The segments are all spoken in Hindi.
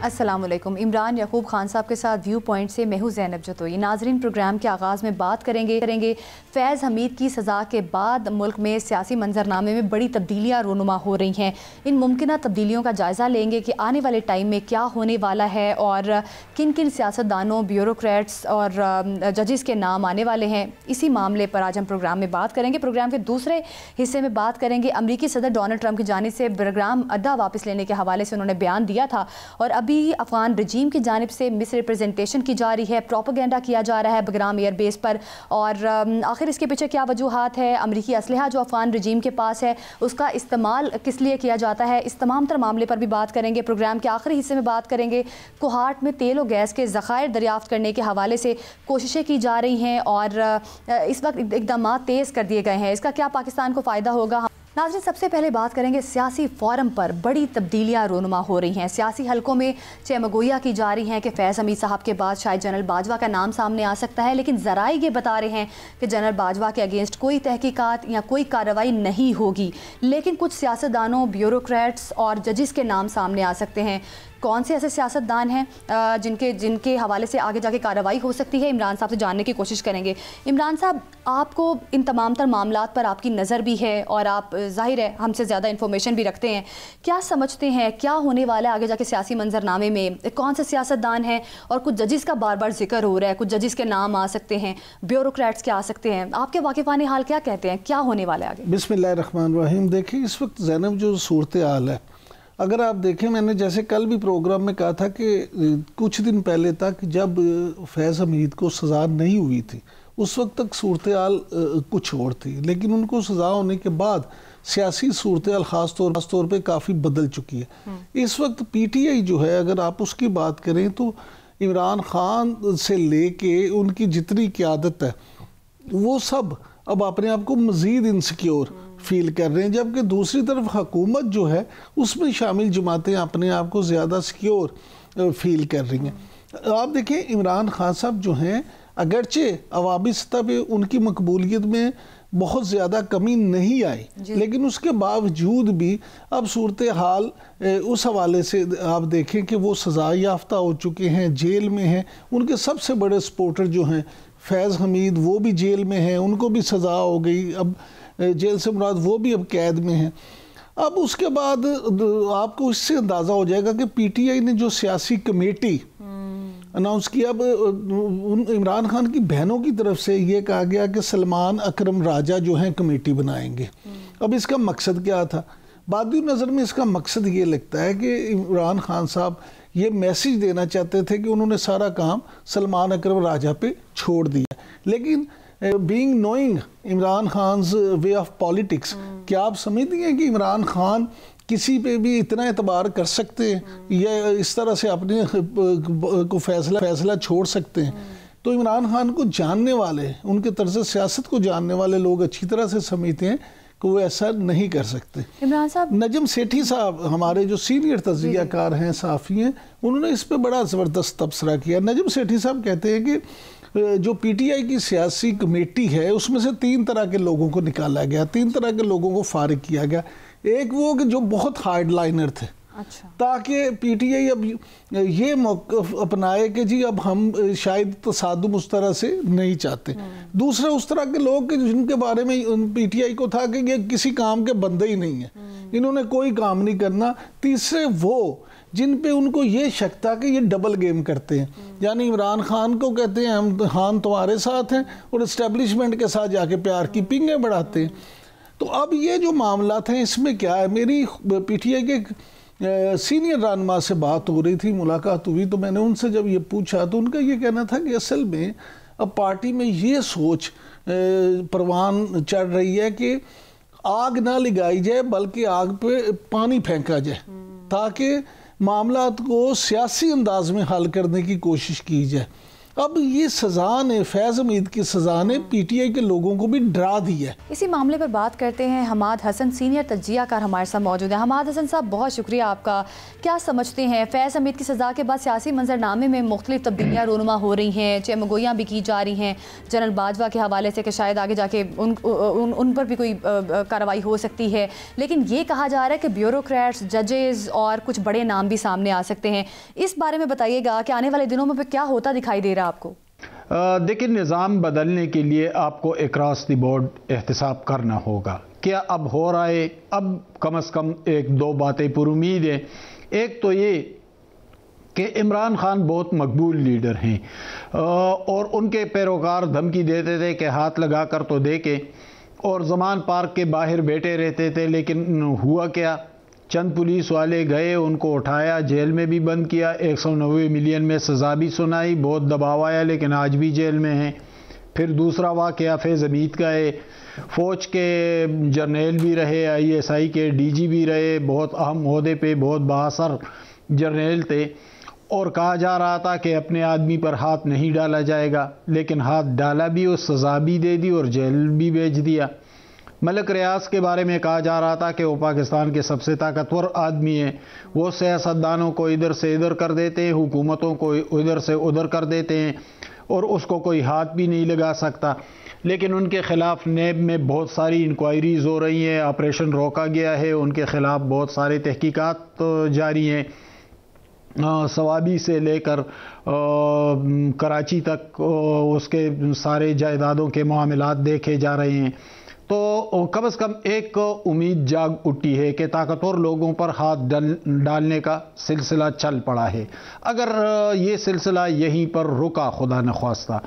अस्सलाम वालेकुम। इमरान याकूब खान साहब के साथ व्यू पॉइंट से मैं हूं ज़ैनब जतोई। नाजरीन, प्रोग्राम के आगाज़ में बात करेंगे फैज़ हमीद की सज़ा के बाद मुल्क में सियासी मंजरनामे में बड़ी तब्दीलियाँ रूनुमा हो रही हैं। इन मुमकिन तब्दीलियों का जायज़ा लेंगे कि आने वाले टाइम में क्या होने वाला है और किन किन सियासतदानों, ब्यूरोक्रेट्स और जजेस के नाम आने वाले हैं। इसी मामले पर आज हम प्रोग्राम में बात करेंगे। प्रोग्राम के दूसरे हिस्से में बात करेंगे अमरीकी सदर डोनाल्ड ट्रंप की जानिब से प्रोग्राम अड्डा वापस लेने के हवाले से उन्होंने बयान दिया था और अभी अफगान रजीम की जानिब से मिस रिप्रेजेंटेशन की जा रही है, प्रोपेगेंडा किया जा रहा है बगराम एयरबेस पर। और आखिर इसके पीछे क्या वजूहात है, अमरीकी असलहा जो अफगान रजीम के पास है उसका इस्तेमाल किस लिए किया जाता है, इस तमाम तर मामले पर भी बात करेंगे। प्रोग्राम के आखिरी हिस्से में बात करेंगे कोहाट में तेल और गैस के ज़खायर दरियाफ्त करने के हवाले से कोशिशें की जा रही हैं और इस वक्त इकदाम तेज़ कर दिए गए हैं। इसका क्या पाकिस्तान को फ़ायदा होगा? नाज़रीन, सबसे पहले बात करेंगे सियासी फोरम पर बड़ी तब्दीलियाँ रूनुमा हो रही हैं। सियासी हलकों में चमगोइयाँ की जा रही हैं कि फैज़ हमीद साहब के बाद शायद जनरल बाजवा का नाम सामने आ सकता है, लेकिन ज़राए ये बता रहे हैं कि जनरल बाजवा के अगेंस्ट कोई तहकीकात या कोई कार्रवाई नहीं होगी। लेकिन कुछ सियासतदानों, ब्यूरोक्रेट्स और जजेस के नाम सामने आ सकते हैं। कौन से ऐसे सियासतदान हैं जिनके हवाले से आगे जाके कार्रवाई हो सकती है, इमरान साहब से जानने की कोशिश करेंगे। इमरान साहब, आपको इन तमाम तर मामलात पर आपकी नज़र भी है और आप ज़ाहिर है हमसे ज़्यादा इन्फॉर्मेशन भी रखते हैं। क्या समझते हैं क्या होने वाला है आगे जाके सियासी मंजरनामे में? कौन से सियासतदान हैं? और कुछ जजेस का बार बार जिक्र हो रहा है, कुछ जजेस के नाम आ सकते हैं, ब्यूरोक्रेट्स के आ सकते हैं। आपके वाकिफ़ाने हाल क्या कहते हैं, क्या होने वाला है आगे? बिस्मिल्लाहिर्रहमानिर्रहीम। देखिए, इस वक्त ज़ैनब जो सूरत हाल है, अगर आप देखें, मैंने जैसे कल भी प्रोग्राम में कहा था कि कुछ दिन पहले तक जब फैज़ हमीद को सज़ा नहीं हुई थी उस वक्त तक सूरत हाल कुछ और थी, लेकिन उनको सज़ा होने के बाद सियासी सूरत हाल ख़ास तौर पे काफ़ी बदल चुकी है। इस वक्त PTI जो है, अगर आप उसकी बात करें तो इमरान खान से लेके उनकी जितनी क़यादत है वो सब अब अपने आप को मज़ीद इनसिक्योर फील कर रहे हैं, जबकि दूसरी तरफ हुकूमत जो है उसमें शामिल जमातें अपने आप को ज़्यादा सिक्योर फील कर रही हैं। आप देखें, इमरान खान साहब जो हैं, अगरचे अवामी सतह पे उनकी मकबूलियत में बहुत ज़्यादा कमी नहीं आई, लेकिन उसके बावजूद भी अब सूरत हाल उस हवाले से आप देखें कि वो सज़ा याफ्ता हो चुके हैं, जेल में हैं। उनके सबसे बड़े सपोर्टर जो हैं फैज़ हमीद, वो भी जेल में हैं, उनको भी सज़ा हो गई। अब जेल से मुराद वो भी अब कैद में हैं। अब उसके बाद आपको इससे अंदाज़ा हो जाएगा कि PTI ने जो सियासी कमेटी अनाउंस किया, अब इमरान खान की बहनों की तरफ से ये कहा गया कि सलमान अकरम राजा जो हैं कमेटी बनाएंगे। अब इसका मकसद क्या था? बादी नज़र में इसका मकसद ये लगता है कि इमरान खान साहब ये मैसेज देना चाहते थे कि उन्होंने सारा काम सलमान अकरम राजा पे छोड़ दिया। लेकिन being knowing Imran Khan's way of politics, क्या आप समझती हैं कि इमरान खान किसी पे भी इतना एतबार कर सकते हैं या इस तरह से अपने को फैसला छोड़ सकते हैं? तो इमरान खान को जानने वाले, उनके तर्ज सियासत को जानने वाले लोग अच्छी तरह से समझते हैं कि वो ऐसा नहीं कर सकते। इमरान साहब, नजम सेठी साहब हमारे जो सीनियर तज़कियाकार हैं, साफ़ी हैं, उन्होंने इस पर बड़ा ज़बरदस्त तबसरा किया। नजम सेठी साहब कहते हैं कि जो PTI की सियासी कमेटी है उसमें से 3 तरह के लोगों को निकाला गया, 3 तरह के लोगों को फारिग किया गया। एक वो कि जो बहुत हार्ड लाइनर थे, अच्छा, ताकि PTI अब ये मौक़िफ़ अपनाए कि जी अब हम शायद तसादुम उस तरह से नहीं चाहते। दूसरे उस तरह के लोग कि जिनके बारे में PTI को था कि ये किसी काम के बंदे ही नहीं है, इन्होंने कोई काम नहीं करना। तीसरे वो जिन पे उनको ये शक था कि ये डबल गेम करते हैं, यानी इमरान खान को कहते हैं हम खान तुम्हारे साथ हैं और इस्टेब्लिशमेंट के साथ जाके प्यार की पिंगें बढ़ाते हैं। तो अब ये जो मामला हैं इसमें क्या है, मेरी PTI के सीनियर रहनुमा से बात हो रही थी, मुलाकात हुई, तो मैंने उनसे जब ये पूछा तो उनका ये कहना था कि असल में अब पार्टी में ये सोच परवान चढ़ रही है कि आग ना लगाई जाए बल्कि आग पे पानी फेंका जाए, ताकि मामलात को सियासी अंदाज में हल करने की कोशिश की जाए। अब ये सज़ा ने, फैज़ हमीद की सज़ा ने पीटीआई के लोगों को भी डरा दिया है। इसी मामले पर बात करते हैं। हमाद हसन सीनियर तज्जियाकार हमारे साथ मौजूद है। हमाद हसन साहब, बहुत शुक्रिया आपका। क्या समझते हैं, फैज़ हमीद की सज़ा के बाद सियासी मंजरनामे में मुख्तलिफ तब्दीलियाँ रूनुमा हो रही हैं, चमगोइयाँ भी की जा रही हैं जनरल बाजवा के हवाले से कि शायद आगे जाके उन पर भी कोई कार्रवाई हो सकती है, लेकिन ये कहा जा रहा है कि ब्यूरोक्रेट्स, जजेस और कुछ बड़े नाम भी सामने आ सकते हैं। इस बारे में बताइएगा कि आने वाले दिनों में क्या होता दिखाई दे रहा है आपको? देखिए, निज़ाम बदलने के लिए आपको अक्रॉस द बोर्ड एहतसाब करना होगा। क्या अब हो रहा है? अब कम से कम एक दो बातें पुरुमीद हैं। एक तो ये कि इमरान खान बहुत मकबूल लीडर हैं और उनके पैरोकार धमकी देते थे कि हाथ लगा कर तो देके, और ज़मान पार्क के बाहर बैठे रहते थे। लेकिन हुआ क्या, चंद पुलिस वाले गए, उनको उठाया, जेल में भी बंद किया, 190 मिलियन में सज़ा भी सुनाई, बहुत दबाव आया, लेकिन आज भी जेल में हैं। फिर दूसरा वाक़या फैज़ हमीद का है। फ़ौज के जर्नल भी रहे, ISI के DG भी रहे, बहुत अहम ओहदे पे, बहुत बाअसर जर्नल थे, और कहा जा रहा था कि अपने आदमी पर हाथ नहीं डाला जाएगा, लेकिन हाथ डाला भी और सज़ा भी दे दी और जेल भी भेज दिया। मलिक रियाज के बारे में कहा जा रहा था कि वो पाकिस्तान के सबसे ताकतवर आदमी हैं, वो सियासतदानों को इधर से इधर कर देते हैं, हुकूमतों को इधर से उधर कर देते हैं, और उसको कोई हाथ भी नहीं लगा सकता। लेकिन उनके ख़िलाफ़ नेब में बहुत सारी इंक्वायरीज़ हो रही हैं, ऑपरेशन रोका गया है, उनके ख़िलाफ़ बहुत सारे तहकीकात जारी हैं, सवाबी से लेकर कराची तक उसके सारे जायदादों के मामलात देखे जा रहे हैं। तो कम से कम एक उम्मीद जाग उठी है कि ताकतवर लोगों पर हाथ डालने का सिलसिला चल पड़ा है। अगर ये सिलसिला यहीं पर रुका, खुदा न ख्वास्ता,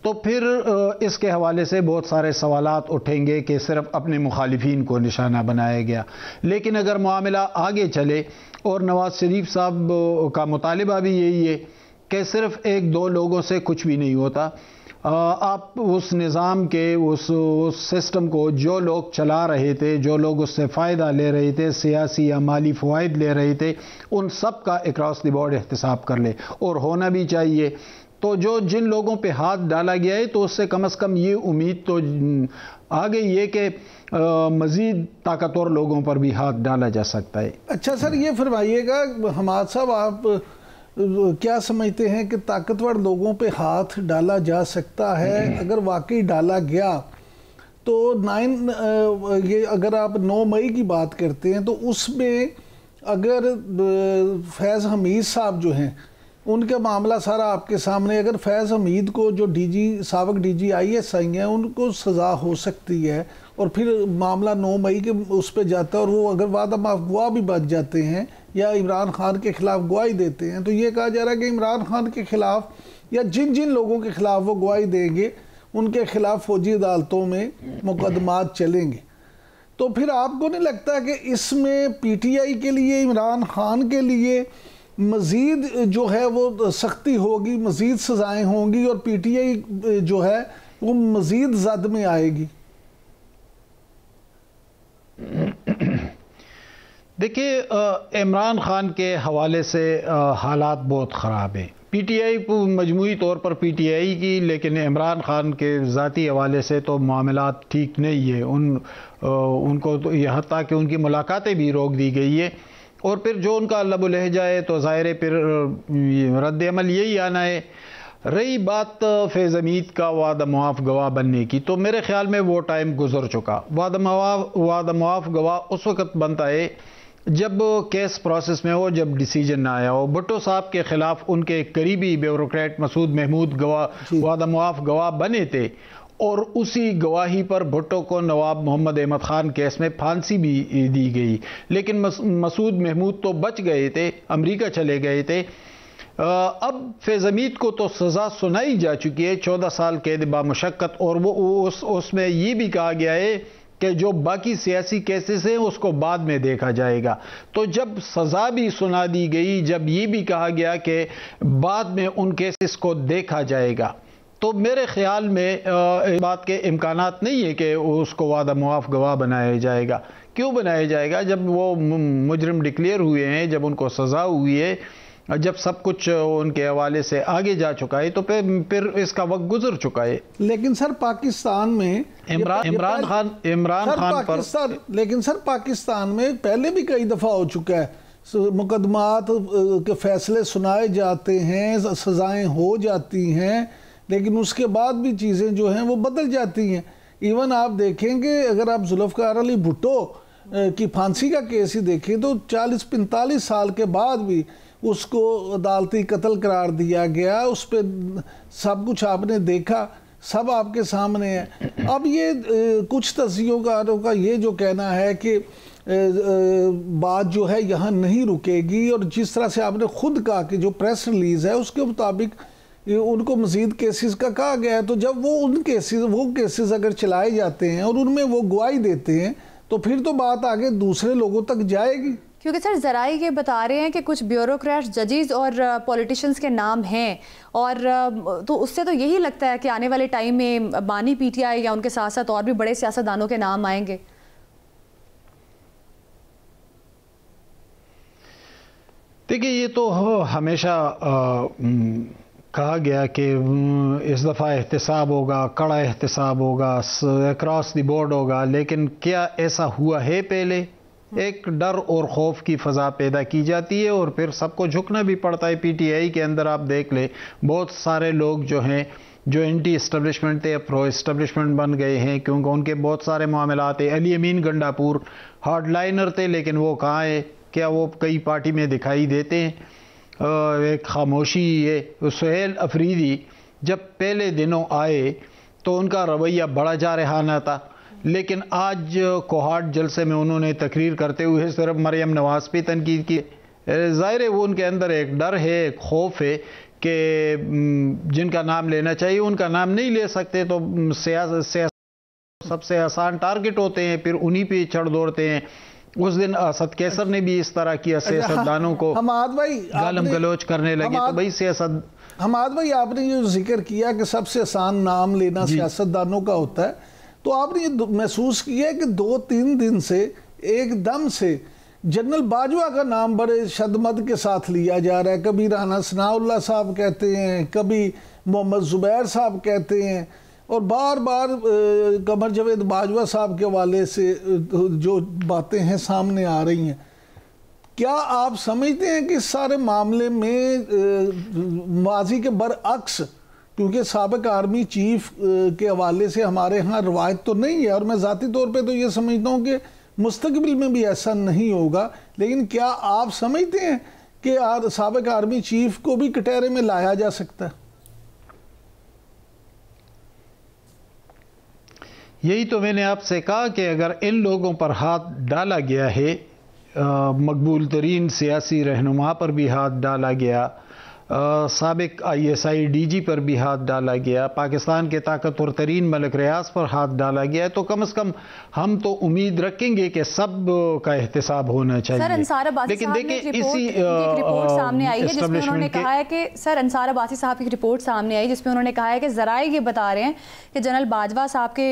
तो फिर इसके हवाले से बहुत सारे सवालात उठेंगे कि सिर्फ अपने मुखालिफिन को निशाना बनाया गया। लेकिन अगर मामला आगे चले, और नवाज शरीफ साहब का मुतालिबा भी यही है कि सिर्फ एक दो लोगों से कुछ भी नहीं होता, आप उस निज़ाम के उस सिस्टम को जो लोग चला रहे थे, जो लोग उससे फ़ायदा ले रहे थे, सियासी या माली फ़वाइद ले रहे थे, उन सब का अक्रॉस द बोर्ड एहतसाब कर ले, और होना भी चाहिए। तो जो जिन लोगों पे हाथ डाला गया है, तो उससे कम से कम ये उम्मीद तो आ गई है कि मज़ीद ताकतवर लोगों पर भी हाथ डाला जा सकता है। अच्छा सर, ये फरमाइएगा हमाद साहब, आप क्या समझते हैं कि ताकतवर लोगों पे हाथ डाला जा सकता है? अगर वाकई डाला गया तो ये अगर आप 9 मई की बात करते हैं, तो उसमें अगर फैज़ हमीद साहब जो हैं, उनका मामला सारा आपके सामने, अगर फैज़ हमीद को जो साबिक़ DG ISI हैं, उनको सज़ा हो सकती है, और फिर मामला 9 मई के उस पर जाता है, और वो अगर वादा माफ गवाह भी बच जाते हैं या इमरान खान के ख़िलाफ़ गवाही देते हैं, तो ये कहा जा रहा है कि इमरान खान के ख़िलाफ़ या जिन जिन लोगों के ख़िलाफ़ वो गवाही देंगे, उनके ख़िलाफ़ फ़ौजी अदालतों में मुकदमात चलेंगे। तो फिर आपको नहीं लगता कि इसमें PTI के लिए, इमरान खान के लिए मज़ीद जो है वो सख्ती होगी, मज़ीद सज़ाएँ होंगी, और PTI जो है वो मज़ीद ज़द में आएगी? देखिए, इमरान खान के हवाले से हालात बहुत ख़राब हैं। PTI को मजमूई तौर पर PTI की, लेकिन इमरान खान के ज़ाती हवाले से तो मामलात ठीक नहीं है। उनको तो यहाँ तक कि उनकी मुलाकातें भी रोक दी गई है, और फिर जो उनका लब लहजा है, तो ज़ाहिर है फिर रद्द अमल यही आना है। रही बात फैज़ हमीद का वादा मुआफ़ गवाह बनने की, तो मेरे ख्याल में वो टाइम गुजर चुका। वादा मुआफ़ गवाह उस वक़्त बनता है जब केस प्रोसेस में हो, जब डिसीजन ना आया हो। भुट्टो साहब के ख़िलाफ़ उनके करीबी ब्यूरोक्रेट मसूद महमूद वादा मुआफ़ गवाह बने थे, और उसी गवाही पर भुट्टो को नवाब मोहम्मद अहमद ख़ान केस में फांसी भी दी गई। लेकिन मसूद महमूद तो बच गए थे, अमेरिका चले गए थे। अब फैज़ हमीद को तो सज़ा सुनाई जा चुकी है, 14 साल कैद बामुशक्कत, और वो उसमें ये भी कहा गया है कि जो बाकी सियासी केसेस हैं उसको बाद में देखा जाएगा। तो जब सज़ा भी सुना दी गई, जब ये भी कहा गया कि बाद में उन केसेस को देखा जाएगा, तो मेरे ख्याल में इस बात के इम्कानात नहीं है कि उसको वादा मुआफ़ गवाह बनाया जाएगा। क्यों बनाया जाएगा? जब वो मुजरिम डिक्लेयर हुए हैं, जब उनको सज़ा हुई है, जब सब कुछ उनके हवाले से आगे जा चुका है तो फिर इसका वक्त गुजर चुका है। लेकिन सर पाकिस्तान में इमरान खान पर, लेकिन सर पाकिस्तान में पहले भी कई दफ़ा हो चुका है, मुकदमात के फैसले सुनाए जाते हैं, सज़ाएं हो जाती हैं, लेकिन उसके बाद भी चीज़ें जो हैं वो बदल जाती हैं। इवन आप देखेंगे अगर आप जुल्फ़िकार अली भुट्टो की फांसी का केस ही देखें तो 40-45 साल के बाद भी उसको अदालती कत्ल करार दिया गया। उस पर सब कुछ आपने देखा, सब आपके सामने है। अब ये कुछ तज्ज़ियोकारों का ये जो कहना है कि बात जो है यहाँ नहीं रुकेगी, और जिस तरह से आपने खुद कहा कि जो प्रेस रिलीज़ है उसके मुताबिक उनको मज़ीद केसेस का कहा गया है, तो जब वो केसेस अगर चलाए जाते हैं और उनमें वो गवाही देते हैं तो फिर तो बात आगे दूसरे लोगों तक जाएगी। क्योंकि सर ज़राए ये बता रहे हैं कि कुछ ब्यूरोक्रेट्स, जजेस और पॉलिटिशियंस के नाम हैं, और तो उससे तो यही लगता है कि आने वाले टाइम में बानी पीटीआई या उनके साथ साथ और भी बड़े सियासतदानों के नाम आएंगे। देखिए, ये तो हमेशा कहा गया कि इस दफ़ा एहतसाब होगा, कड़ा एहतसाब होगा, अक्रॉस द बोर्ड होगा, लेकिन क्या ऐसा हुआ है? पहले एक डर और खौफ की फ़ज़ा पैदा की जाती है और फिर सबको झुकना भी पड़ता है। पीटीआई के अंदर आप देख ले, बहुत सारे लोग जो हैं जो एंटी इस्टब्लिशमेंट थे प्रो इस्टब्लिशमेंट बन गए हैं, क्योंकि उनके बहुत सारे मामलात थे। अली अमीन गंडापुर हार्डलाइनर थे, लेकिन वो कहाँ है? क्या वो कई पार्टी में दिखाई देते हैं? एक खामोशी है। सुहेल अफरीदी जब पहले दिनों आए तो उनका रवैया बड़ा जारहाना था, लेकिन आज कोहाट जलसे में उन्होंने तकरीर करते हुए सिर्फ मरियम नवाज पे तनकीद की। ज़ाहिर है वो उनके अंदर एक डर है, एक खौफ है कि जिनका नाम लेना चाहिए उनका नाम नहीं ले सकते, तो सबसे आसान टारगेट होते हैं, फिर उन्हीं पे चढ़ दौड़ते हैं। उस दिन असद कैसर ने भी इस तरह किया, सियासतदानों को गालम गलोच करने लगे। तो भाई सियासत, हमाद भाई आपने ये जिक्र किया कि सबसे आसान नाम लेना सियासतदानों का होता है, तो आपने ये महसूस किया कि 2-3 दिन से एकदम से जनरल बाजवा का नाम बड़े शदमद के साथ लिया जा रहा है। कभी राना सनाउल्लाह साहब कहते हैं, कभी मोहम्मद जुबैर साहब कहते हैं, और बार बार कमर जावेद बाजवा साहब के हवाले से जो बातें हैं सामने आ रही हैं। क्या आप समझते हैं कि इस सारे मामले में माजी के बरअक्स, क्योंकि साबिक आर्मी चीफ के हवाले से हमारे यहाँ रवायत तो नहीं है, और मैं ज़ाती तौर पे तो ये समझता हूँ कि मुस्तकबिल में भी ऐसा नहीं होगा, लेकिन क्या आप समझते हैं कि साबिक आर्मी चीफ को भी कटहरे में लाया जा सकता है? यही तो मैंने आपसे कहा कि अगर इन लोगों पर हाथ डाला गया है, मकबूल तरीन सियासी रहनुमा पर भी हाथ डाला गया, साबिक ISI DG पर भी हाथ डाला गया, पाकिस्तान के ताकतवर तरीन मलिक रियाज पर हाथ डाला गया, तो कम से कम हम तो उम्मीद रखेंगे कि सब का एहतसाब होना चाहिए। सर अंसार अब्बासी लेकिन देखिए इसी रिपोर्ट सामने आई है जिसमें उन्होंने कहा है कि सर अंसार अब्बासी साहब की रिपोर्ट सामने आई जिसमें उन्होंने कहा है कि ज़राए ये बता रहे हैं कि जनरल बाजवा साहब के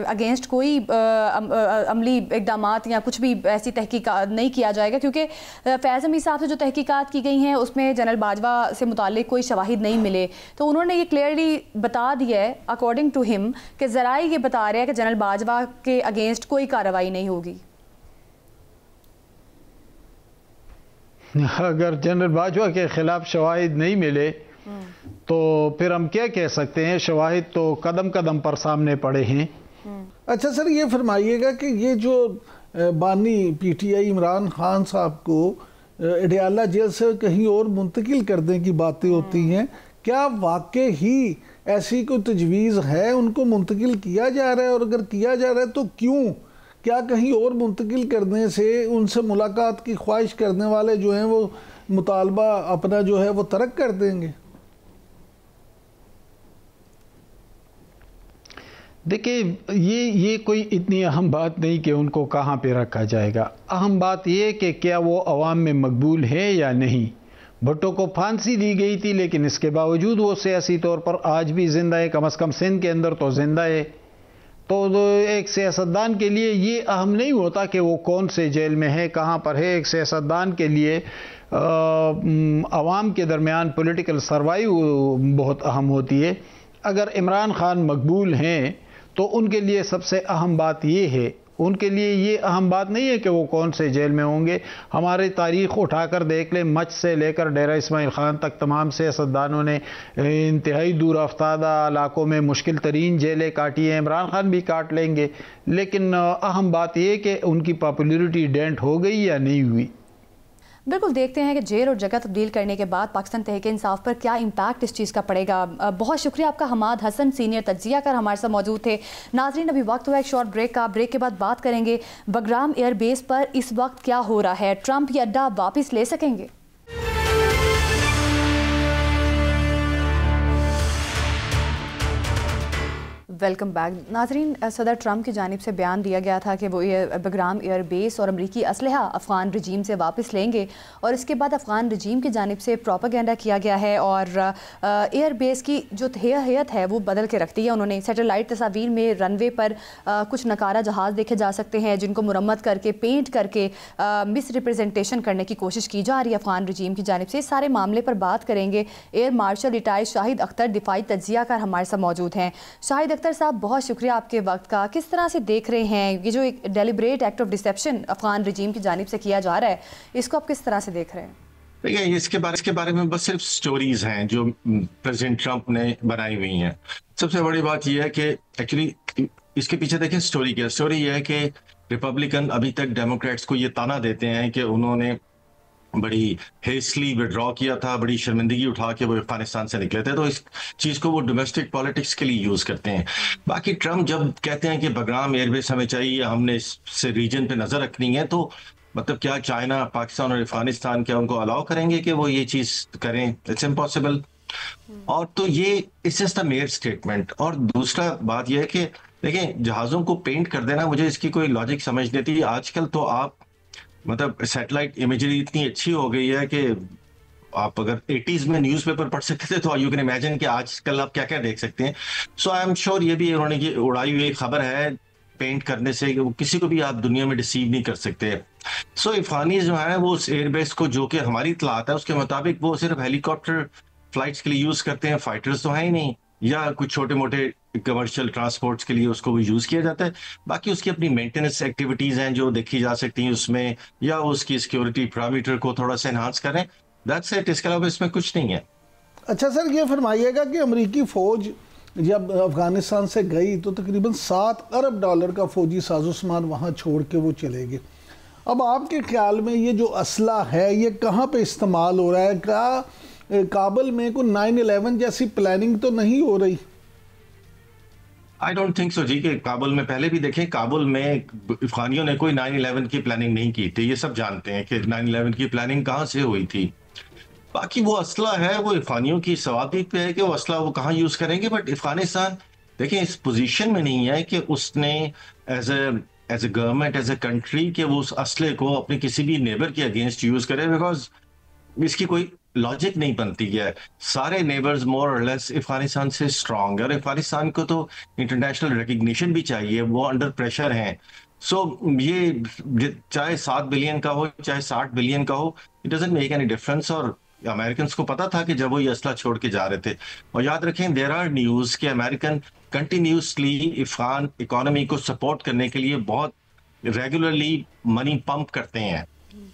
अगेंस्ट कोई अमली इकदामात या कुछ भी ऐसी तहकीकात नहीं किया जाएगा, क्योंकि फैज़ हमीद साहब से जो तहकीकात की गई हैं उसमें जनरल बाजवा से मुतालिक कोई शवाहिद नहीं मिले। तो उन्होंने ये क्लियरली बता दिया है अकॉर्डिंग टू हिम कि ज़राए ये बता रहे हैं कि जनरल बाजवा के अगेंस्ट कोई कार्रवाई नहीं होगी। अगर जनरल बाजवा के खिलाफ शवाहिद नहीं मिले तो फिर हम क्या कह सकते हैं? शवाहिद तो कदम कदम पर सामने पड़े हैं। अच्छा सर, ये फरमाइएगा कि ये जो बानी PTI इमरान खान साहब को अडयाला जेल से कहीं और मुंतकिल करने की बातें होती हैं, क्या वाकई ही ऐसी कोई तजवीज़ है उनको मुंतकिल किया जा रहा है, और अगर किया जा रहा है तो क्यों? क्या कहीं और मुंतकिल करने से उनसे मुलाकात की ख्वाहिश करने वाले जो हैं वो मुतालबा अपना जो है वो तर्क कर देंगे? देखिए ये कोई इतनी अहम बात नहीं कि उनको कहाँ पे रखा जाएगा। अहम बात ये कि क्या वो अवाम में मकबूल है या नहीं। भुट्टो को फांसी दी गई थी, लेकिन इसके बावजूद वो सियासी तौर पर आज भी जिंदा है, कम से कम सिंध के अंदर तो जिंदा है। तो एक सियासतदान के लिए ये अहम नहीं होता कि वो कौन से जेल में है, कहाँ पर है। एक सियासतदान के लिए आवाम के दरमियान पॉलिटिकल सर्वाइव बहुत अहम होती है। अगर इमरान खान मकबूल हैं तो उनके लिए सबसे अहम बात ये है, उनके लिए ये अहम बात नहीं है कि वो कौन से जेल में होंगे। हमारी तारीख उठाकर देख लें, मच से लेकर डेरा इस्माइल खान तक तमाम सियासतदानों ने इंतहाई दूर अफ्तादा इलाकों में मुश्किल तरीन जेलें काटी हैं। इमरान खान भी काट लेंगे, लेकिन अहम बात यह कि उनकी पॉपुलरिटी डेंट हो गई या नहीं हुई। बिल्कुल, देखते हैं कि जेल और जगह तब्दील करने के बाद पाकिस्तान तहरीक इंसाफ पर क्या इम्पैक्ट इस चीज़ का पड़ेगा। बहुत शुक्रिया आपका हमाद हसन, सीनियर तज्जियाकार हमारे साथ मौजूद थे। नाजरीन, अभी वक्त हुआ एक शॉर्ट ब्रेक का। ब्रेक के बाद बात करेंगे बगराम एयरबेस पर इस वक्त क्या हो रहा है, ट्रंप ये अड्डा वापस ले सकेंगे। Welcome back. नाजरीन, सदर ट्रंप की जानिब से बयान दिया गया था कि वो बगराम एयरबेस और अमरीकी असलहा अफ़गान रजीम से वापस लेंगे, और इसके बाद अफ़गान रजीम की जानिब से प्रोपेगेंडा किया गया है और एयरबेस की जो हैयत है वो बदल के रखती है। उन्होंने सैटेलाइट तस्वीर में रनवे पर कुछ नकारा जहाज़ देखे जा सकते हैं जिनको मुरम्मत करके पेंट करके मिस रिप्रेजेंटेशन करने की कोशिश की जा रही है अफ़गान रजीम की जानिब से। इस सारे मामले पर बात करेंगे। Air marshal retired Shahid Akhtar दिफाई तज्जियाकार हमारे साथ मौजूद हैं। शाहिद अख्तर साहब, बहुत शुक्रिया आपके वक्त का। किस तरह से देख रहे हैं ये जो एक deliberate act of deception Afghan regime की जानिब से किया जा रहा है, इसको आप किस तरह से देख रहे हैं? देखिए, इसके बारे में बस सिर्फ स्टोरीज हैं जो प्रेसिडेंट ट्रंप ने बनाई हुई हैं। सबसे बड़ी बात यह है कि एक्चुअली इसके पीछे देखें स्टोरी क्या। स्टोरी यह है कि रिपब्लिकन अभी तक डेमोक्रेट्स को ये ताना देते हैं कि उन्होंने बड़ी हेस्टली विड्रॉ किया था, बड़ी शर्मिंदगी उठा के वो अफगानिस्तान से निकले थे, तो इस चीज को वो डोमेस्टिक पॉलिटिक्स के लिए यूज करते हैं। बाकी ट्रम्प जब कहते हैं कि बगराम एयरबेस हमें चाहिए, हमने इससे रीजन पे नजर रखनी है, तो मतलब क्या चाइना, पाकिस्तान और अफगानिस्तान क्या उनको अलाउ करेंगे कि वो ये चीज करें? It's impossible. और तो ये it's just a mayor statement. और दूसरा बात यह है कि देखें, जहाजों को पेंट कर देना, मुझे इसकी कोई लॉजिक समझ नहीं आती। आजकल तो आप मतलब सैटेलाइट इमेजरी इतनी अच्छी हो गई है कि आप अगर 80s में न्यूज़पेपर पढ़ सकते थे तो यू कैन इमेजिन कि आजकल आप क्या क्या देख सकते हैं। सो आई एम श्योर ये भी उन्होंने ये उड़ाई हुई खबर है पेंट करने से, किसी को भी आप दुनिया में डिसीव नहीं कर सकते। सो अफगानी जो है वो उस एयरबेस को, जो कि हमारी इत्तलात है उसके मुताबिक वो सिर्फ हेलीकॉप्टर फ्लाइट्स के लिए यूज करते हैं, फाइटर्स तो है ही नहीं, या कुछ छोटे मोटे कमर्शियल ट्रांसपोर्ट्स के लिए उसको वो यूज किया जाता है। बाकी उसकी अपनी मेंटेनेंस एक्टिविटीज हैं जो देखी जा सकती हैं उसमें, या उसकी सिक्योरिटी पैरामीटर को थोड़ा सा एनहांस करें, दैट्स इट। इसके अलावा इसमें कुछ नहीं है। अच्छा सर, ये फरमाइएगा कि अमेरिकी फौज जब अफगानिस्तान से गई तो तकरीबन $7 अरब का फौजी साजो सामान वहाँ छोड़ के वो चले गए। अब आपके ख्याल में ये जो असला है ये कहाँ पे इस्तेमाल हो रहा है? क्या काबुल में कोई 9/11 जैसी प्लानिंग तो नहीं हो रही? आई डोंट थिंक सो जी। कि काबुल में पहले भी देखें, काबुल में अफगानियों ने कोई 9/11 की प्लानिंग नहीं की थी। ये सब जानते हैं कि 9/11 की प्लानिंग कहाँ से हुई थी। बाकी वो असला है वो अफगानियों की सवाबी पे है कि वो असला वो कहाँ यूज करेंगे। बट अफगानिस्तान देखें इस पोजीशन में नहीं है कि उसने as a government, as a country, कि वो उस असले को अपने किसी भी नेबर के अगेंस्ट यूज करे, बिकॉज इसकी कोई लॉजिक नहीं बनती है। सारे नेबर्स मोर और लेस अफगानिस्तान से स्ट्रांग है और अफगानिस्तान को तो इंटरनेशनल रिकग्निशन भी चाहिए, वो अंडर प्रेशर हैं। सो ये चाहे 7 बिलियन का हो चाहे 60 बिलियन का हो, it doesn't make any difference. और अमेरिकन को पता था कि जब वो ये असला छोड़ के जा रहे थे। और याद रखें, देयर आर न्यूज कि अमेरिकन कंटिन्यूसली अफगान इकोनॉमी को सपोर्ट करने के लिए बहुत रेगुलरली मनी पंप करते हैं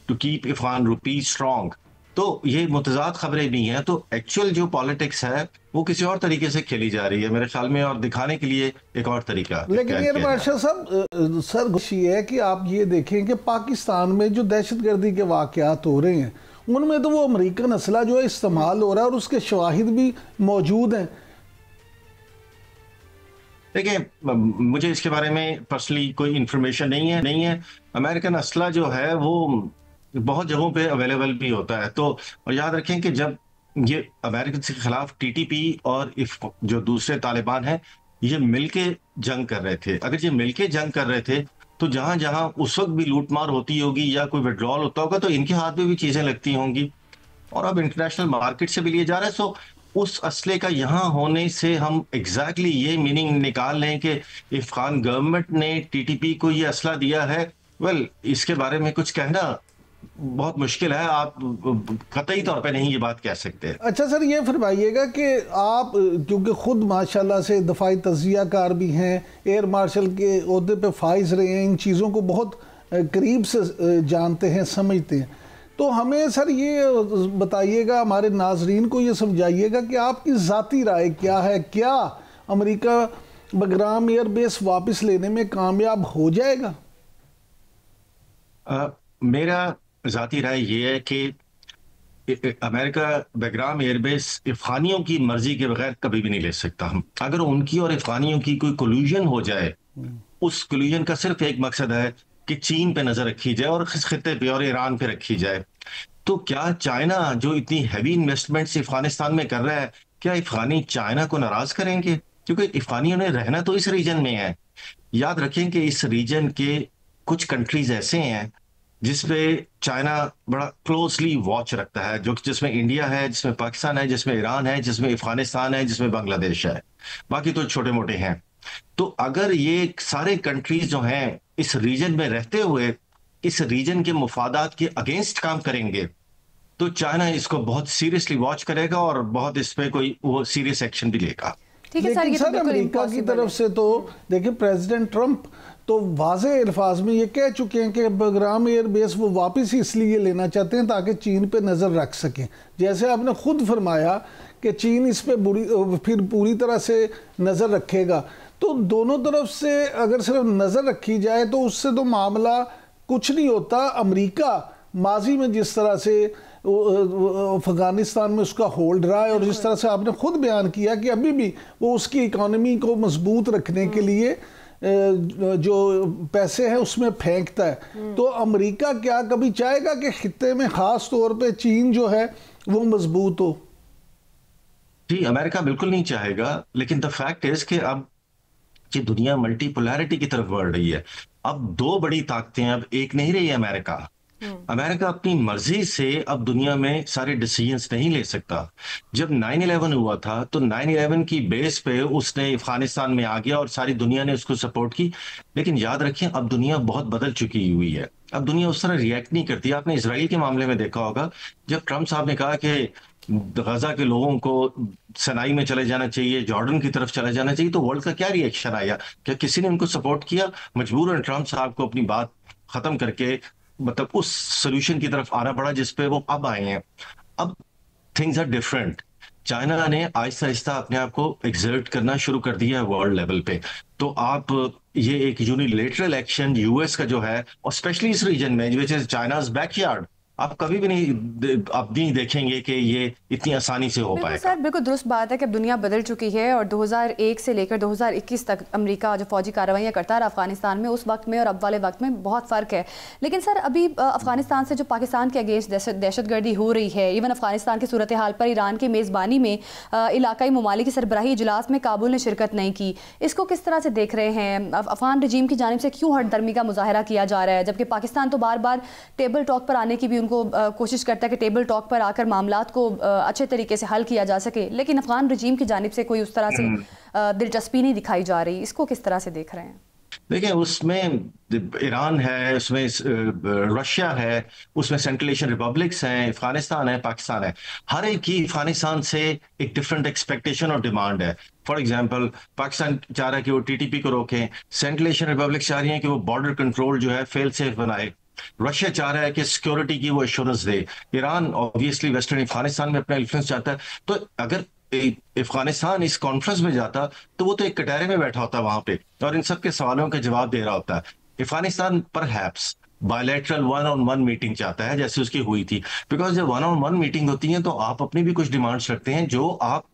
to keep Afghan rupee strong. तो ये मुतजाद खबरें भी हैं। तो एक्चुअल जो पॉलिटिक्स है वो किसी और तरीके से खेली जा रही है मेरे ख्याल में, और दिखाने के लिए एक और तरीका। लेकिन ये बादशाह साहब, सर खुशी है कि आप ये देखें कि पाकिस्तान में जो दहशतगर्दी के वाकयात हो रहे हैं उनमें तो वो अमेरिकन असला जो है इस्तेमाल हो रहा है और उसके शवाहिद भी मौजूद हैं। देखिए, मुझे इसके बारे में पर्सनली कोई इंफॉर्मेशन नहीं है। अमेरिकन असला जो है वो बहुत जगहों पे अवेलेबल भी होता है। तो और याद रखें कि जब ये अमेरिकन के खिलाफ टीटीपी और जो दूसरे तालिबान हैं ये मिलके जंग कर रहे थे, अगर ये मिलके जंग कर रहे थे तो जहां जहां उस वक्त भी लूटमार होती होगी या कोई विड्रॉल होता होगा तो इनके हाथ में भी चीजें लगती होंगी, और अब इंटरनेशनल मार्केट से भी लिए जा रहे हैं। सो उस असले का यहाँ होने से हम एग्जैक्टली ये मीनिंग निकाल लें कि अफगान गवर्नमेंट ने टीटीपी को ये असला दिया है। वेल, इसके बारे में कुछ कहना बहुत मुश्किल है, आप कतई तौर पे नहीं ये बात कह सकते। अच्छा सर, ये फरमाइएगा कि आप क्योंकि खुद माशाल्लाह से दफाई तजिया कार भी हैं, एयर मार्शल के ओहदे पे फाइज रहे हैं, इन चीज़ों को बहुत करीब से जानते हैं, समझते हैं, तो हमें सर ये बताइएगा, हमारे नाजरीन को ये समझाइएगा कि आपकी ज़ाती राय क्या है, क्या अमेरिका बगराम एयरबेस वापस लेने में कामयाब हो जाएगा? मेरा ज़ाती राय ये है कि अमेरिका बगराम एयरबेस अफगानियों की मर्जी के बगैर कभी भी नहीं ले सकता। हम अगर उनकी और अफगानियों की कोई कोल्यूजन हो जाए, उस कोल्यूजन का सिर्फ एक मकसद है कि चीन पे नजर रखी जाए और इस खित्ते पे और ईरान पे रखी जाए। तो क्या चाइना जो इतनी हैवी इन्वेस्टमेंट अफगानिस्तान में कर रहा है, क्या अफगानी चाइना को नाराज करेंगे? क्योंकि अफगानियों ने रहना तो इस रीजन में है। याद रखें कि इस रीजन के कुछ कंट्रीज ऐसे हैं जिसपे चाइना बड़ा क्लोजली वॉच रखता है, जो जिसमें इंडिया है, जिसमें पाकिस्तान है, जिसमें ईरान है, जिसमें अफगानिस्तान है, जिसमें बांग्लादेश है, बाकी तो छोटे मोटे हैं। तो अगर ये सारे कंट्रीज जो हैं इस रीजन में रहते हुए इस रीजन के मुफादात के अगेंस्ट काम करेंगे, तो चाइना इसको बहुत सीरियसली वॉच करेगा और बहुत इस पे कोई वो सीरियस एक्शन भी लेगा। ठीक है लेकिन सर, अमेरिका की तरफ से तो देखिए, प्रेसिडेंट ट्रंप तो वाज़े अल्फाज में ये कह चुके हैं कि बगराम एयरबेस वो वापस ही इसलिए लेना चाहते हैं ताकि चीन पे नज़र रख सकें। जैसे आपने खुद फरमाया कि चीन इस पे फिर पूरी तरह से नज़र रखेगा, तो दोनों तरफ से अगर सिर्फ नज़र रखी जाए तो उससे तो मामला कुछ नहीं होता। अमेरिका माजी में जिस तरह से अफगानिस्तान में उसका होल्ड रहा है और जिस तरह से आपने खुद बयान किया कि अभी भी वो उसकी इकोनॉमी को मजबूत रखने के लिए जो पैसे हैं उसमें फेंकता है, तो अमेरिका क्या कभी चाहेगा कि खित्ते में खास तौर पे चीन जो है वो मजबूत हो? जी, अमेरिका बिल्कुल नहीं चाहेगा, लेकिन द फैक्ट इज कि अब ये दुनिया मल्टीपोलैरिटी की तरफ बढ़ रही है। अब दो बड़ी ताकतें, अब एक नहीं रही है अमेरिका। अमेरिका अपनी मर्जी से अब दुनिया में सारे डिसीजंस नहीं ले सकता। जब 9/11 हुआ था तो 9/11 की बेस पे उसने अफगानिस्तान में आ गया और सारी दुनिया ने उसको सपोर्ट की। लेकिन याद रखिए, अब दुनिया बहुत बदल चुकी हुई है, अब दुनिया उस तरह रिएक्ट नहीं करती। आपने इसराइल के मामले में देखा होगा, जब ट्रंप साहब ने कहा कि गजा के लोगों को सनाई में चले जाना चाहिए, जॉर्डन की तरफ चले जाना चाहिए, तो वर्ल्ड का क्या रिएक्शन आया? क्या किसी ने उनको सपोर्ट किया? मजबूरन ट्रंप साहब को अपनी बात खत्म करके मतलब उस सोल्यूशन की तरफ आना पड़ा जिसपे वो अब आए हैं। अब थिंग्स आर डिफरेंट। चाइना ने आहिस्ता आहिस्ता अपने आप को एक्सर्ट करना शुरू कर दिया है वर्ल्ड लेवल पे। तो आप ये एक यूनिलेटरल एक्शन यूएस का जो है, और स्पेशली इस रीजन में विच इज चाइनाज बैकयार्ड, आप कभी भी नहीं देखेंगे कि ये इतनी आसानी से हो पाएगा। सर बिल्कुल दुरुस्त बात है कि अब दुनिया बदल चुकी है और 2001 से लेकर 2021 तक अमेरिका जो फौजी कार्रवाइयाँ करता रहा अफगानिस्तान में, उस वक्त में और अब वाले वक्त में बहुत फ़र्क है। लेकिन सर अभी अफगानिस्तान से जो पाकिस्तान के अगेंस्ट दहशतगर्दी हो रही है, इवन अफगानिस्तान की सूरत हाल पर ईरान की मेज़बानी में इलाकाई ममालिक की सरबराही इजलास में काबुल ने शिरकत नहीं की, इसको किस तरह से देख रहे हैं? अफगान रजीम की जानिब से क्यों हटदर्मी का मुजाहरा किया जा रहा है, जबकि पाकिस्तान तो बार बार टेबल टॉक पर आने की भी को कोशिश करता है कि टेबल टॉक पर आकर मामलात को अच्छे तरीके से हल किया जा सके, लेकिन अफगान रजीम की जानिब से कोई उस तरह से दिलचस्पी नहीं दिखाई जा रही। इसको किस तरह से देख रहे हैं? देखिए, उसमें ईरान है, उसमें रशिया है, उसमें सेंट्रल एशियन रिपब्लिक्स हैं, अफगानिस्तान है, पाकिस्तान है। हर एक की अफगानिस्तान से एक डिफरेंट एक्सपेक्टेशन और डिमांड है। फॉर एग्जांपल, पाकिस्तान चाह रहा है कि वो टीटीपी को रोकें, सेंट्रल एशियन रिपब्लिक्स चाह रही है कि वो बॉर्डर कंट्रोल जो है फेल सेफ बनाए, रशिया चाह रहा है कि सिक्योरिटी की वो एश्योरेंस दे, ईरान ऑब्वियसली वेस्टर्न अफगानिस्तान में अपना इन्फ्लुएंस चाहता है। तो अगर अफगानिस्तान इस कॉन्फ्रेंस में जाता तो वो तो एक कटहरे में बैठा होता वहां पे और इन सब के सवालों के जवाब दे रहा होता है। Afghanistan perhaps bilateral 1-on-1 meeting चाहता है, जैसे उसकी हुई थी, बिकॉज जब 1-on-1 मीटिंग होती है तो आप अपनी भी कुछ डिमांड्स रखते हैं जो आप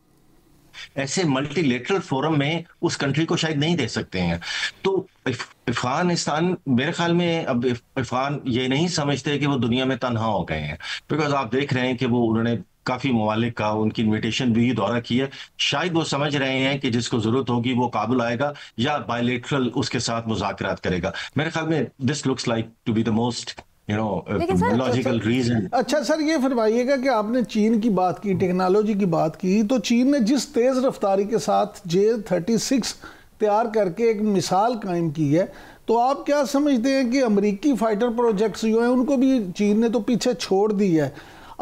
ऐसे मल्टीलेटरल फोरम में उस कंट्री को शायद नहीं दे सकते हैं। तो अफगानिस्तान मेरे ख्याल में अब अफगान ये नहीं समझते कि वो दुनिया में तन्हा हो गए हैं, बिकॉज आप देख रहे हैं कि वो उन्होंने काफी ममालिक का उनकी इन्विटेशन भी दौरा किया। शायद वो समझ रहे हैं कि जिसको जरूरत होगी वो काबुल आएगा या बायलैटरल उसके साथ मुज़ाकरात करेगा। मेरे ख्याल में this looks like to be the most logical reason. अच्छा सर, ये फरमाइएगा कि आपने चीन की बात की, टेक्नोलॉजी की बात की, तो चीन ने जिस तेज रफ्तारी के साथ J-36 तैयार करके एक मिसाल कायम की है, तो आप क्या समझते हैं कि अमेरिकी फाइटर प्रोजेक्ट्स जो हैं उनको भी चीन ने तो पीछे छोड़ दिया है,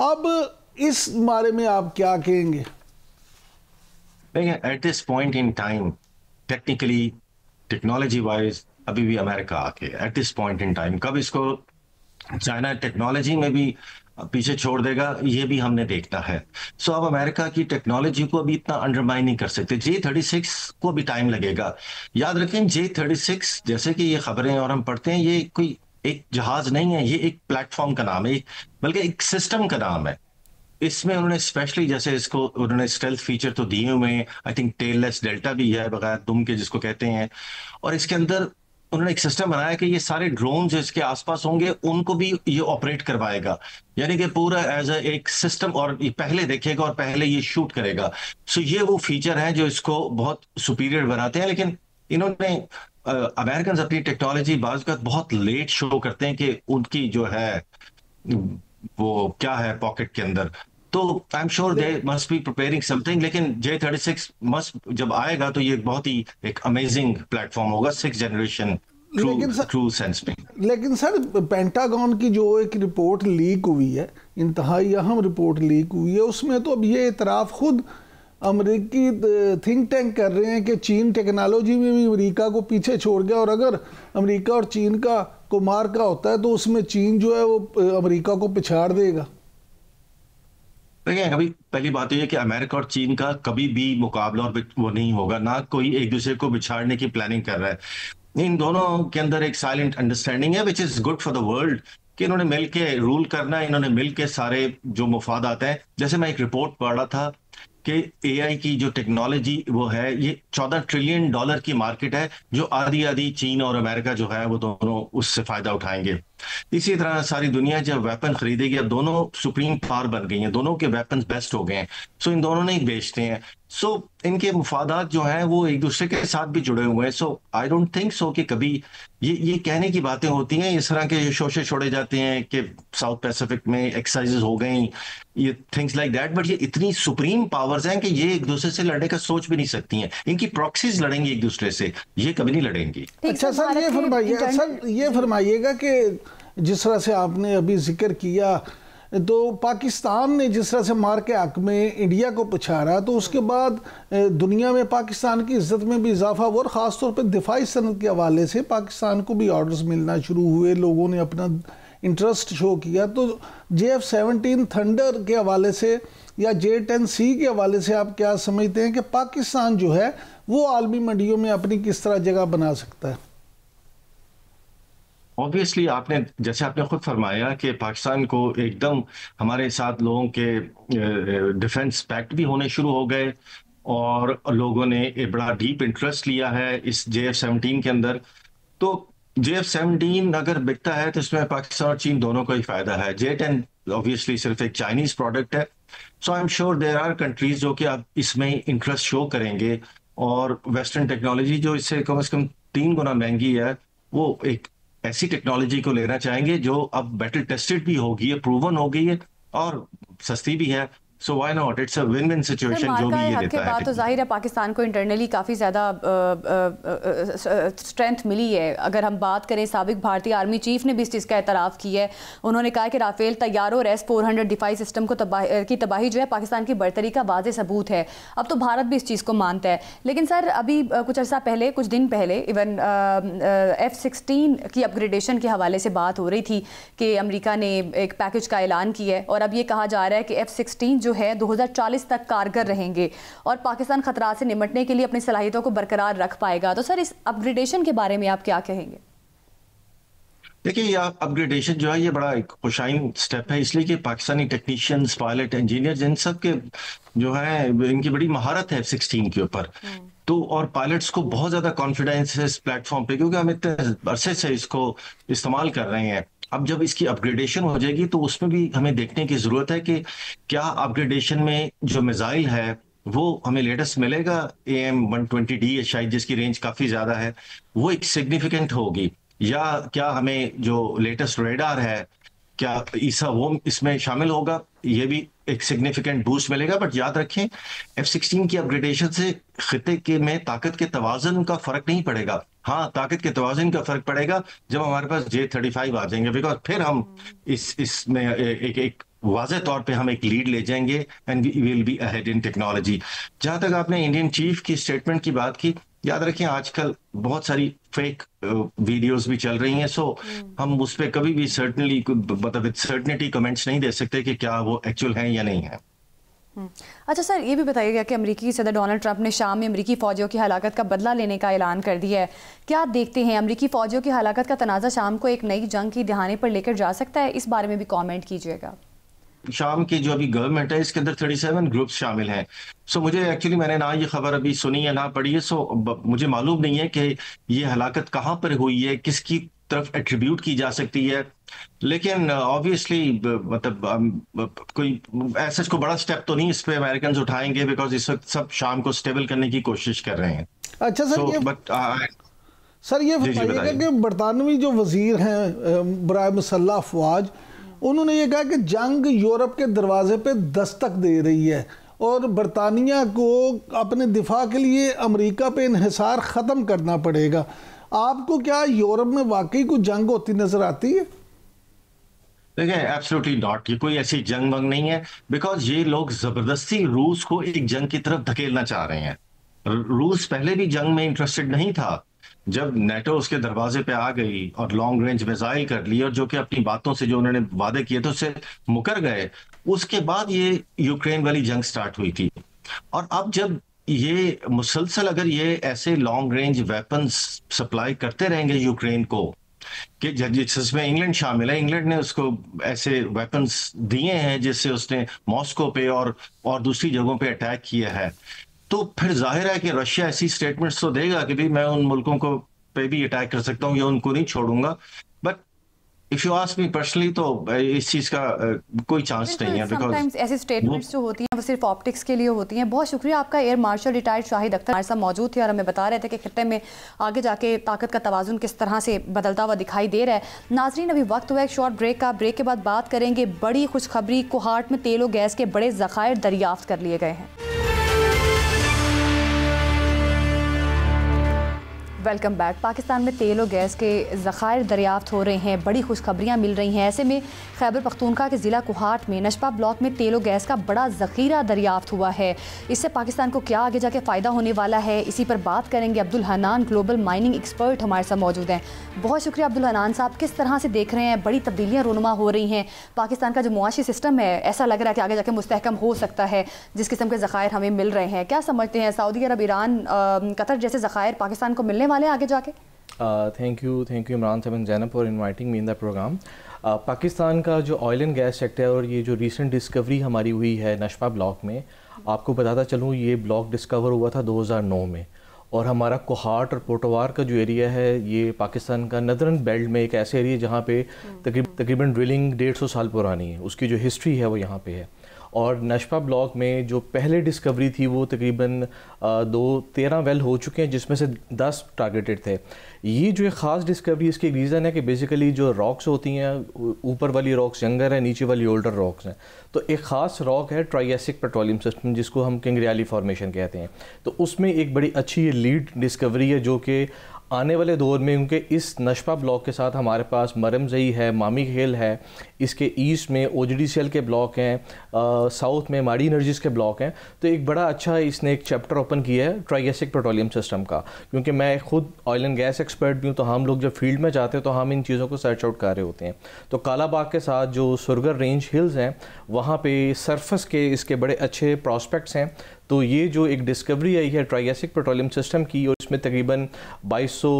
अब इस बारे में आप क्या कहेंगे? देखिए, at this point in time technically technology wise अभी भी अमेरिका आके at this point in time, कब इसको चाइना टेक्नोलॉजी में भी पीछे छोड़ देगा ये भी हमने देखना है। सो अब अमेरिका की टेक्नोलॉजी को अभी इतना अंडरमाइन नहीं कर सकते। J-36 को भी टाइम लगेगा। याद रखें J-36 जैसे कि ये खबरें और हम पढ़ते हैं, ये कोई एक जहाज नहीं है, ये एक प्लेटफॉर्म का नाम है, बल्कि एक सिस्टम का नाम है। इसमें उन्होंने स्पेशली जैसे इसको उन्होंने स्टेल्थ फीचर तो दिए हुए हैं, आई थिंक टेललेस डेल्टा भी है बगैर दुम के जिसको कहते हैं, और इसके अंदर उन्होंने एक सिस्टम बनाया कि ये सारे ड्रोन जो इसके आसपास होंगे उनको भी ये ऑपरेट करवाएगा, यानी कि पूरा एज एक सिस्टम, और ये पहले देखेगा और पहले ये शूट करेगा। सो ये वो फीचर हैं जो इसको बहुत सुपीरियर बनाते हैं। लेकिन इन्होंने अमेरिकन अपनी टेक्नोलॉजी बाज़ का बहुत लेट शो करते हैं कि उनकी जो है वो क्या है पॉकेट के अंदर। तो आई am sure they must be preparing something. लेकिन J-36 मस्ट जब आएगा तो ये बहुत ही एक अमेजिंग प्लेटफॉर्म होगा, 6th जनरेशन ट्रू सेंस में। लेकिन सर, पेंटागन की जो एक रिपोर्ट लीक हुई है, इंतहाई अहम रिपोर्ट लीक हुई है, उसमें तो अब ये इतराफ खुद अमेरिकी थिंक टैंक कर रहे हैं कि चीन टेक्नोलॉजी में भी अमेरिका को पीछे छोड़ गया, और अगर अमेरिका और चीन का कुमार का होता है तो उसमें चीन जो है वो अमेरिका को पिछाड़ देगा। देखिए, अभी पहली बात यह है कि अमेरिका और चीन का कभी भी मुकाबला और वो नहीं होगा, ना कोई एक दूसरे को बिछाड़ने की प्लानिंग कर रहा है। इन दोनों के अंदर एक साइलेंट अंडरस्टैंडिंग है which is good for the world, कि इन्होंने मिलके रूल करना है, इन्होंने मिलके सारे जो मुफादात हैं। जैसे मैं एक रिपोर्ट पढ़ रहा था कि AI की जो टेक्नोलॉजी वो है, ये $14 ट्रिलियन की मार्केट है, जो आधी आधी चीन और अमेरिका जो है वो दोनों उससे फायदा उठाएंगे। इसी तरह सारी दुनिया जब वेपन खरीदेगी, अब दोनों सुप्रीम पावर बन गई हैं, दोनों के वेपन बेस्ट हो गए हैं, सो इन दोनों ने ही बेचते हैं। सो इनके मुफादात जो हैं वो एक दूसरे के साथ भी जुड़े हुए हैं। सो आई डोंट थिंक सो कि कभी ये कहने की बातें होती हैं, इस तरह के शोशे छोड़े जाते हैं कि साउथ पैसिफिक में एक्सरसाइजेज हो गई, ये थिंग्स लाइक दैट, बट ये इतनी सुप्रीम पावर्स हैं कि ये एक दूसरे से लड़ने का सोच भी नहीं सकती हैं। इनकी प्रॉक्सीज लड़ेंगी एक दूसरे से, ये कभी नहीं लड़ेंगी। अच्छा सर, ये फरमाइएगा कि जिस तरह से आपने अभी जिक्र किया, तो पाकिस्तान ने जिस तरह से मार के हक में इंडिया को पछाड़ा, तो उसके बाद दुनिया में पाकिस्तान की इज्जत में भी इजाफा हुआ, और ख़ासतौर पर दिफाई सनत के हवाले से पाकिस्तान को भी ऑर्डर्स मिलना शुरू हुए, लोगों ने अपना इंटरेस्ट शो किया। तो JF-17 थंडर के हवाले से या J-10C के हवाले से आप क्या समझते हैं कि पाकिस्तान जो है वो आलमी मंडियों में अपनी किस तरह जगह बना सकता है? ऑब्वियसली जैसे आपने खुद फरमाया कि पाकिस्तान को एकदम हमारे साथ लोगों के डिफेंस पैक्ट भी होने शुरू हो गए, और लोगों ने एक बड़ा डीप इंटरेस्ट लिया है इस JF-17 के अंदर। तो JF-17 अगर बिकता है तो इसमें पाकिस्तान और चीन दोनों को ही फायदा है। J-10 ऑब्वियसली सिर्फ एक चाइनीज प्रोडक्ट है। So I am sure there are countries जो कि अब इसमें इंटरेस्ट शो करेंगे, और वेस्टर्न टेक्नोलॉजी जो इससे कम से कम 3 गुना महंगी है, वो एक ऐसी टेक्नोलॉजी को लेना चाहेंगे जो अब बैटल टेस्टेड भी होगी है, प्रूवन हो गई है और सस्ती भी है। So why not, it's a win win situation जो भी ये देता है। बात तो जाहिर है पाकिस्तान को इंटरनली काफ़ी ज़्यादा स्ट्रेंथ मिली है। अगर हम बात करें, साबिक भारतीय आर्मी चीफ ने भी इस चीज़ का एतराफ़ किया है। उन्होंने कहा कि राफेल तैयारों और S-400 डिफाई सिस्टम को की तबाही जो है पाकिस्तान की बरतरी का वाज़ेह सबूत है। अब तो भारत भी इस चीज़ को मानता है। लेकिन सर, अभी कुछ अर्सा पहले, कुछ दिन पहले इवन F-16 की अपग्रेडेशन के हवाले से बात हो रही थी कि अमेरिका ने एक पैकेज का ऐलान किया है, और अब ये कहा जा रहा है कि F-16 जो है 2040 तक कारगर रहेंगे और पाकिस्तान खतरा से निपटने के लिए अपनी सलाहियतों को बरकरार रख पाएगा। तो सर, इस अपग्रेडेशन के बारे में आप क्या कहेंगे? देखिए, यह अपग्रेडेशन जो है ये बड़ा एक खुशाइन स्टेप है, इसलिए कि पाकिस्तानी टेक्नीशियंस, पायलट, इंजीनियर्स, इन सब के जो है इनकी बड़ी महारत है F-16 के ऊपर। तो और पायलट्स को बहुत ज्यादा कॉन्फिडेंस है इस प्लेटफॉर्म पे, क्योंकि हम इतने अरसे से इसको इस्तेमाल कर रहे हैं। अब जब इसकी अपग्रेडेशन हो जाएगी तो उसमें भी हमें देखने की जरूरत है कि क्या अपग्रेडेशन में जो मिसाइल है वो हमें लेटेस्ट मिलेगा। AIM-120D है शायद, जिसकी रेंज काफी ज्यादा है, वो एक सिग्निफिकेंट होगी, या क्या हमें जो लेटेस्ट रेडार है, क्या ईसा वो इसमें शामिल होगा, ये भी एक सिग्निफिकेंट बूस्ट मिलेगा। बट याद रखें, F-16 की अपग्रेडेशन से खिते के में ताकत के तवाज़ुन का फर्क नहीं पड़ेगा। हाँ, ताकत के तवाज़ुन का फर्क पड़ेगा जब हमारे पास J-35 आ जाएंगे, बिकॉज फिर हम इसमें एक वाज़ेह तौर पे हम एक लीड ले जाएंगे and we will be ahead in technology. जहां तक आपने इंडियन चीफ की स्टेटमेंट की बात की, याद रखें आजकल बहुत सारी फेक वीडियोस भी चल रही हैं, सो हम उस पर कभी भी सर्टनली मतलब विद सर्टनिटी कमेंट्स नहीं दे सकते कि क्या वो एक्चुअल हैं या नहीं है। अच्छा सर, ये भी बताइएगा कि अमेरिकी सदर डोनाल्ड ट्रंप ने शाम में अमेरिकी फ़ौजियों की हलाकत का बदला लेने का ऐलान कर दिया है। क्या आप देखते हैं अमेरिकी फ़ौजियों की हलाकत का तनाज़ा शाम को एक नई जंग की दहाने पर लेकर जा सकता है? इस बारे में भी कमेंट कीजिएगा। शाम की जो अभी गवर्नमेंट है इसके अंदर 37 ग्रुप्स शामिल हैं। सो मुझे एक्चुअली मैंने ना ये खबर अभी सुनी है ना पढ़ी है, सो मुझे मालूम नहीं है कि ये हलाकत कहाँ पर हुई है, किसकी तरफ एट्रीब्यूट की जा सकती है, लेकिन ऑब्वियसली मतलब कोई ऐसा कोई बड़ा स्टेप तो नहीं इस पे अमेरिकन उठाएंगे, बिकॉज इस वक्त सब शाम को स्टेबल करने की कोशिश कर रहे हैं। अच्छा सर, सर ये बताइएगा कि बरतानवी जो वजीर हैं बराए मुसल्लह अफवाज, उन्होंने ये कहा कि जंग यूरोप के दरवाजे पे दस्तक दे रही है और बरतानिया को अपने दिफा के लिए अमेरिका पे इन्हिसार ख़त्म करना पड़ेगा। आपको क्या यूरोप में वाकई कोई जंग होती नजर आती है? देखिए, एब्सोल्युटली नॉट, ये कोई ऐसी जंग वंग नहीं है, बिकॉज ये लोग जबरदस्ती रूस को एक जंग की तरफ धकेलना चाह रहे हैं। रूस पहले भी जंग में इंटरेस्टेड नहीं था। जब नेटो उसके दरवाजे पे आ गई और लॉन्ग रेंज मिसाइल कर ली, और जो कि अपनी बातों से जो उन्होंने वादे किए थे उससे मुकर गए, उसके बाद ये यूक्रेन वाली जंग स्टार्ट हुई थी। और अब जब ये मुसलसल अगर ये ऐसे लॉन्ग रेंज वेपन्स सप्लाई करते रहेंगे यूक्रेन को, कि जिसमें इंग्लैंड शामिल है, इंग्लैंड ने उसको ऐसे वेपन्स दिए हैं जिससे उसने मॉस्को पे और दूसरी जगहों पे अटैक किया है, तो फिर जाहिर है कि रशिया ऐसी स्टेटमेंट्स तो देगा कि भाई मैं उन मुल्कों को पे भी अटैक कर सकता हूं या उनको नहीं छोड़ूंगा। But if you ask me personally तो इस चीज का कोई चांस नहीं है, बिकॉज़ ऐसी स्टेटमेंट्स जो होती हैं वो सिर्फ ऑप्टिक्स के लिए होती हैं। बहुत शुक्रिया आपका। Air marshal retired Shahid Akhtar हमारे साथ मौजूद थे और हमें बता रहे थे कि खित्ते में आगे जाके ताकत का तवाज़ुन किस तरह से बदलता हुआ दिखाई दे रहा है। नाजरीन, अभी वक्त हुआ एक शॉर्ट ब्रेक का। ब्रेक के बाद बात करेंगे बड़ी खुशखबरी, कोहाट में तेल और गैस के बड़े ज़खायर दरियाफ्त कर लिए गए हैं। Welcome back. पाकिस्तान में तेल और गैस के ज़खायर दरियाफ्त हो रहे हैं, बड़ी खुशखबरियाँ मिल रही हैं। ऐसे में खैबर पख्तूनख्वा के ज़िला कोहाट में नशपा ब्लॉक में तेल और गैस का बड़ा ज़ख़ीरा दरियाफ्त हुआ है। इससे पाकिस्तान को क्या आगे जाके फ़ायदा होने वाला है, इसी पर बात करेंगे। Abdul Hanan global mining expert हमारे साथ मौजूद हैं। बहुत शुक्रिया अब्दुल हनान साहब। किस तरह से देख रहे हैं, बड़ी तब्दीलियाँ रूनुमा हो रही हैं, पाकिस्तान का जो मुआशी सिस्टम है ऐसा लग रहा है कि आगे जाके मुस्तहकम हो सकता है जिस किस्म के ज़खायर हमें मिल रहे हैं। क्या समझते हैं, सऊदी अरब, ईरान, कतर जैसे ज़खायर पाकिस्तान को मिलने वाले आगे जाके? थैंक यू इमरान साहब and Zainab for inviting me in the program. Pakistan का जो ऑयल एंड गैस सेक्टर और ये जो रिसेंट डिस्कवरी हमारी हुई है नशपा ब्लॉक में, आपको बताता चलूँ ये ब्लॉक डिस्कवर हुआ था 2009 में, और हमारा कोहाट और पोटवार का जो एरिया है ये पाकिस्तान का नदरन बेल्ट में एक ऐसे एरिया जहाँ पे तकरीबन ड्रिलिंग 150 साल पुरानी है, उसकी जो हिस्ट्री है वो यहाँ पे है। और नशपा ब्लॉक में जो पहले डिस्कवरी थी वो तकरीबन 13 वेल हो चुके हैं, जिसमें से 10 टारगेटेड थे। ये जो एक ख़ास डिस्कवरी, इसकी एक रीज़न है कि बेसिकली जो रॉक्स होती हैं, ऊपर वाली रॉक्स यंगर है, नीचे वाली ओल्डर रॉक्स हैं। तो एक ख़ास रॉक है ट्राइएसिक पेट्रोलियम सिस्टम, जिसको हम किंगरियाली फॉर्मेशन कहते हैं। तो उसमें एक बड़ी अच्छी ये लीड डिस्कवरी है जो कि आने वाले दौर में उनके इस नशपा ब्लॉक के साथ हमारे पास मरमजई है, मामी खेल है, इसके ईस्ट में OGDCL के ब्लॉक हैं, साउथ में माड़ी एनर्जीज के ब्लॉक हैं। तो एक बड़ा अच्छा इसने एक चैप्टर ओपन किया है ट्राइएसिक पेट्रोलियम सिस्टम का। क्योंकि मैं खुद ऑयल एंड गैस एक्सपर्ट भी हूँ, तो हम लोग जब फील्ड में जाते हैं तो हम इन चीज़ों को सर्च आउट कर रहे होते हैं। तो कालाबाग के साथ जो सुरगर रेंज हिल्स हैं वहाँ पर सरफस के इसके बड़े अच्छे प्रॉस्पेक्ट्स हैं। तो ये जो एक डिस्कवरी आई है ट्राइएसिक पेट्रोलियम सिस्टम की, और इसमें तकरीबन 2200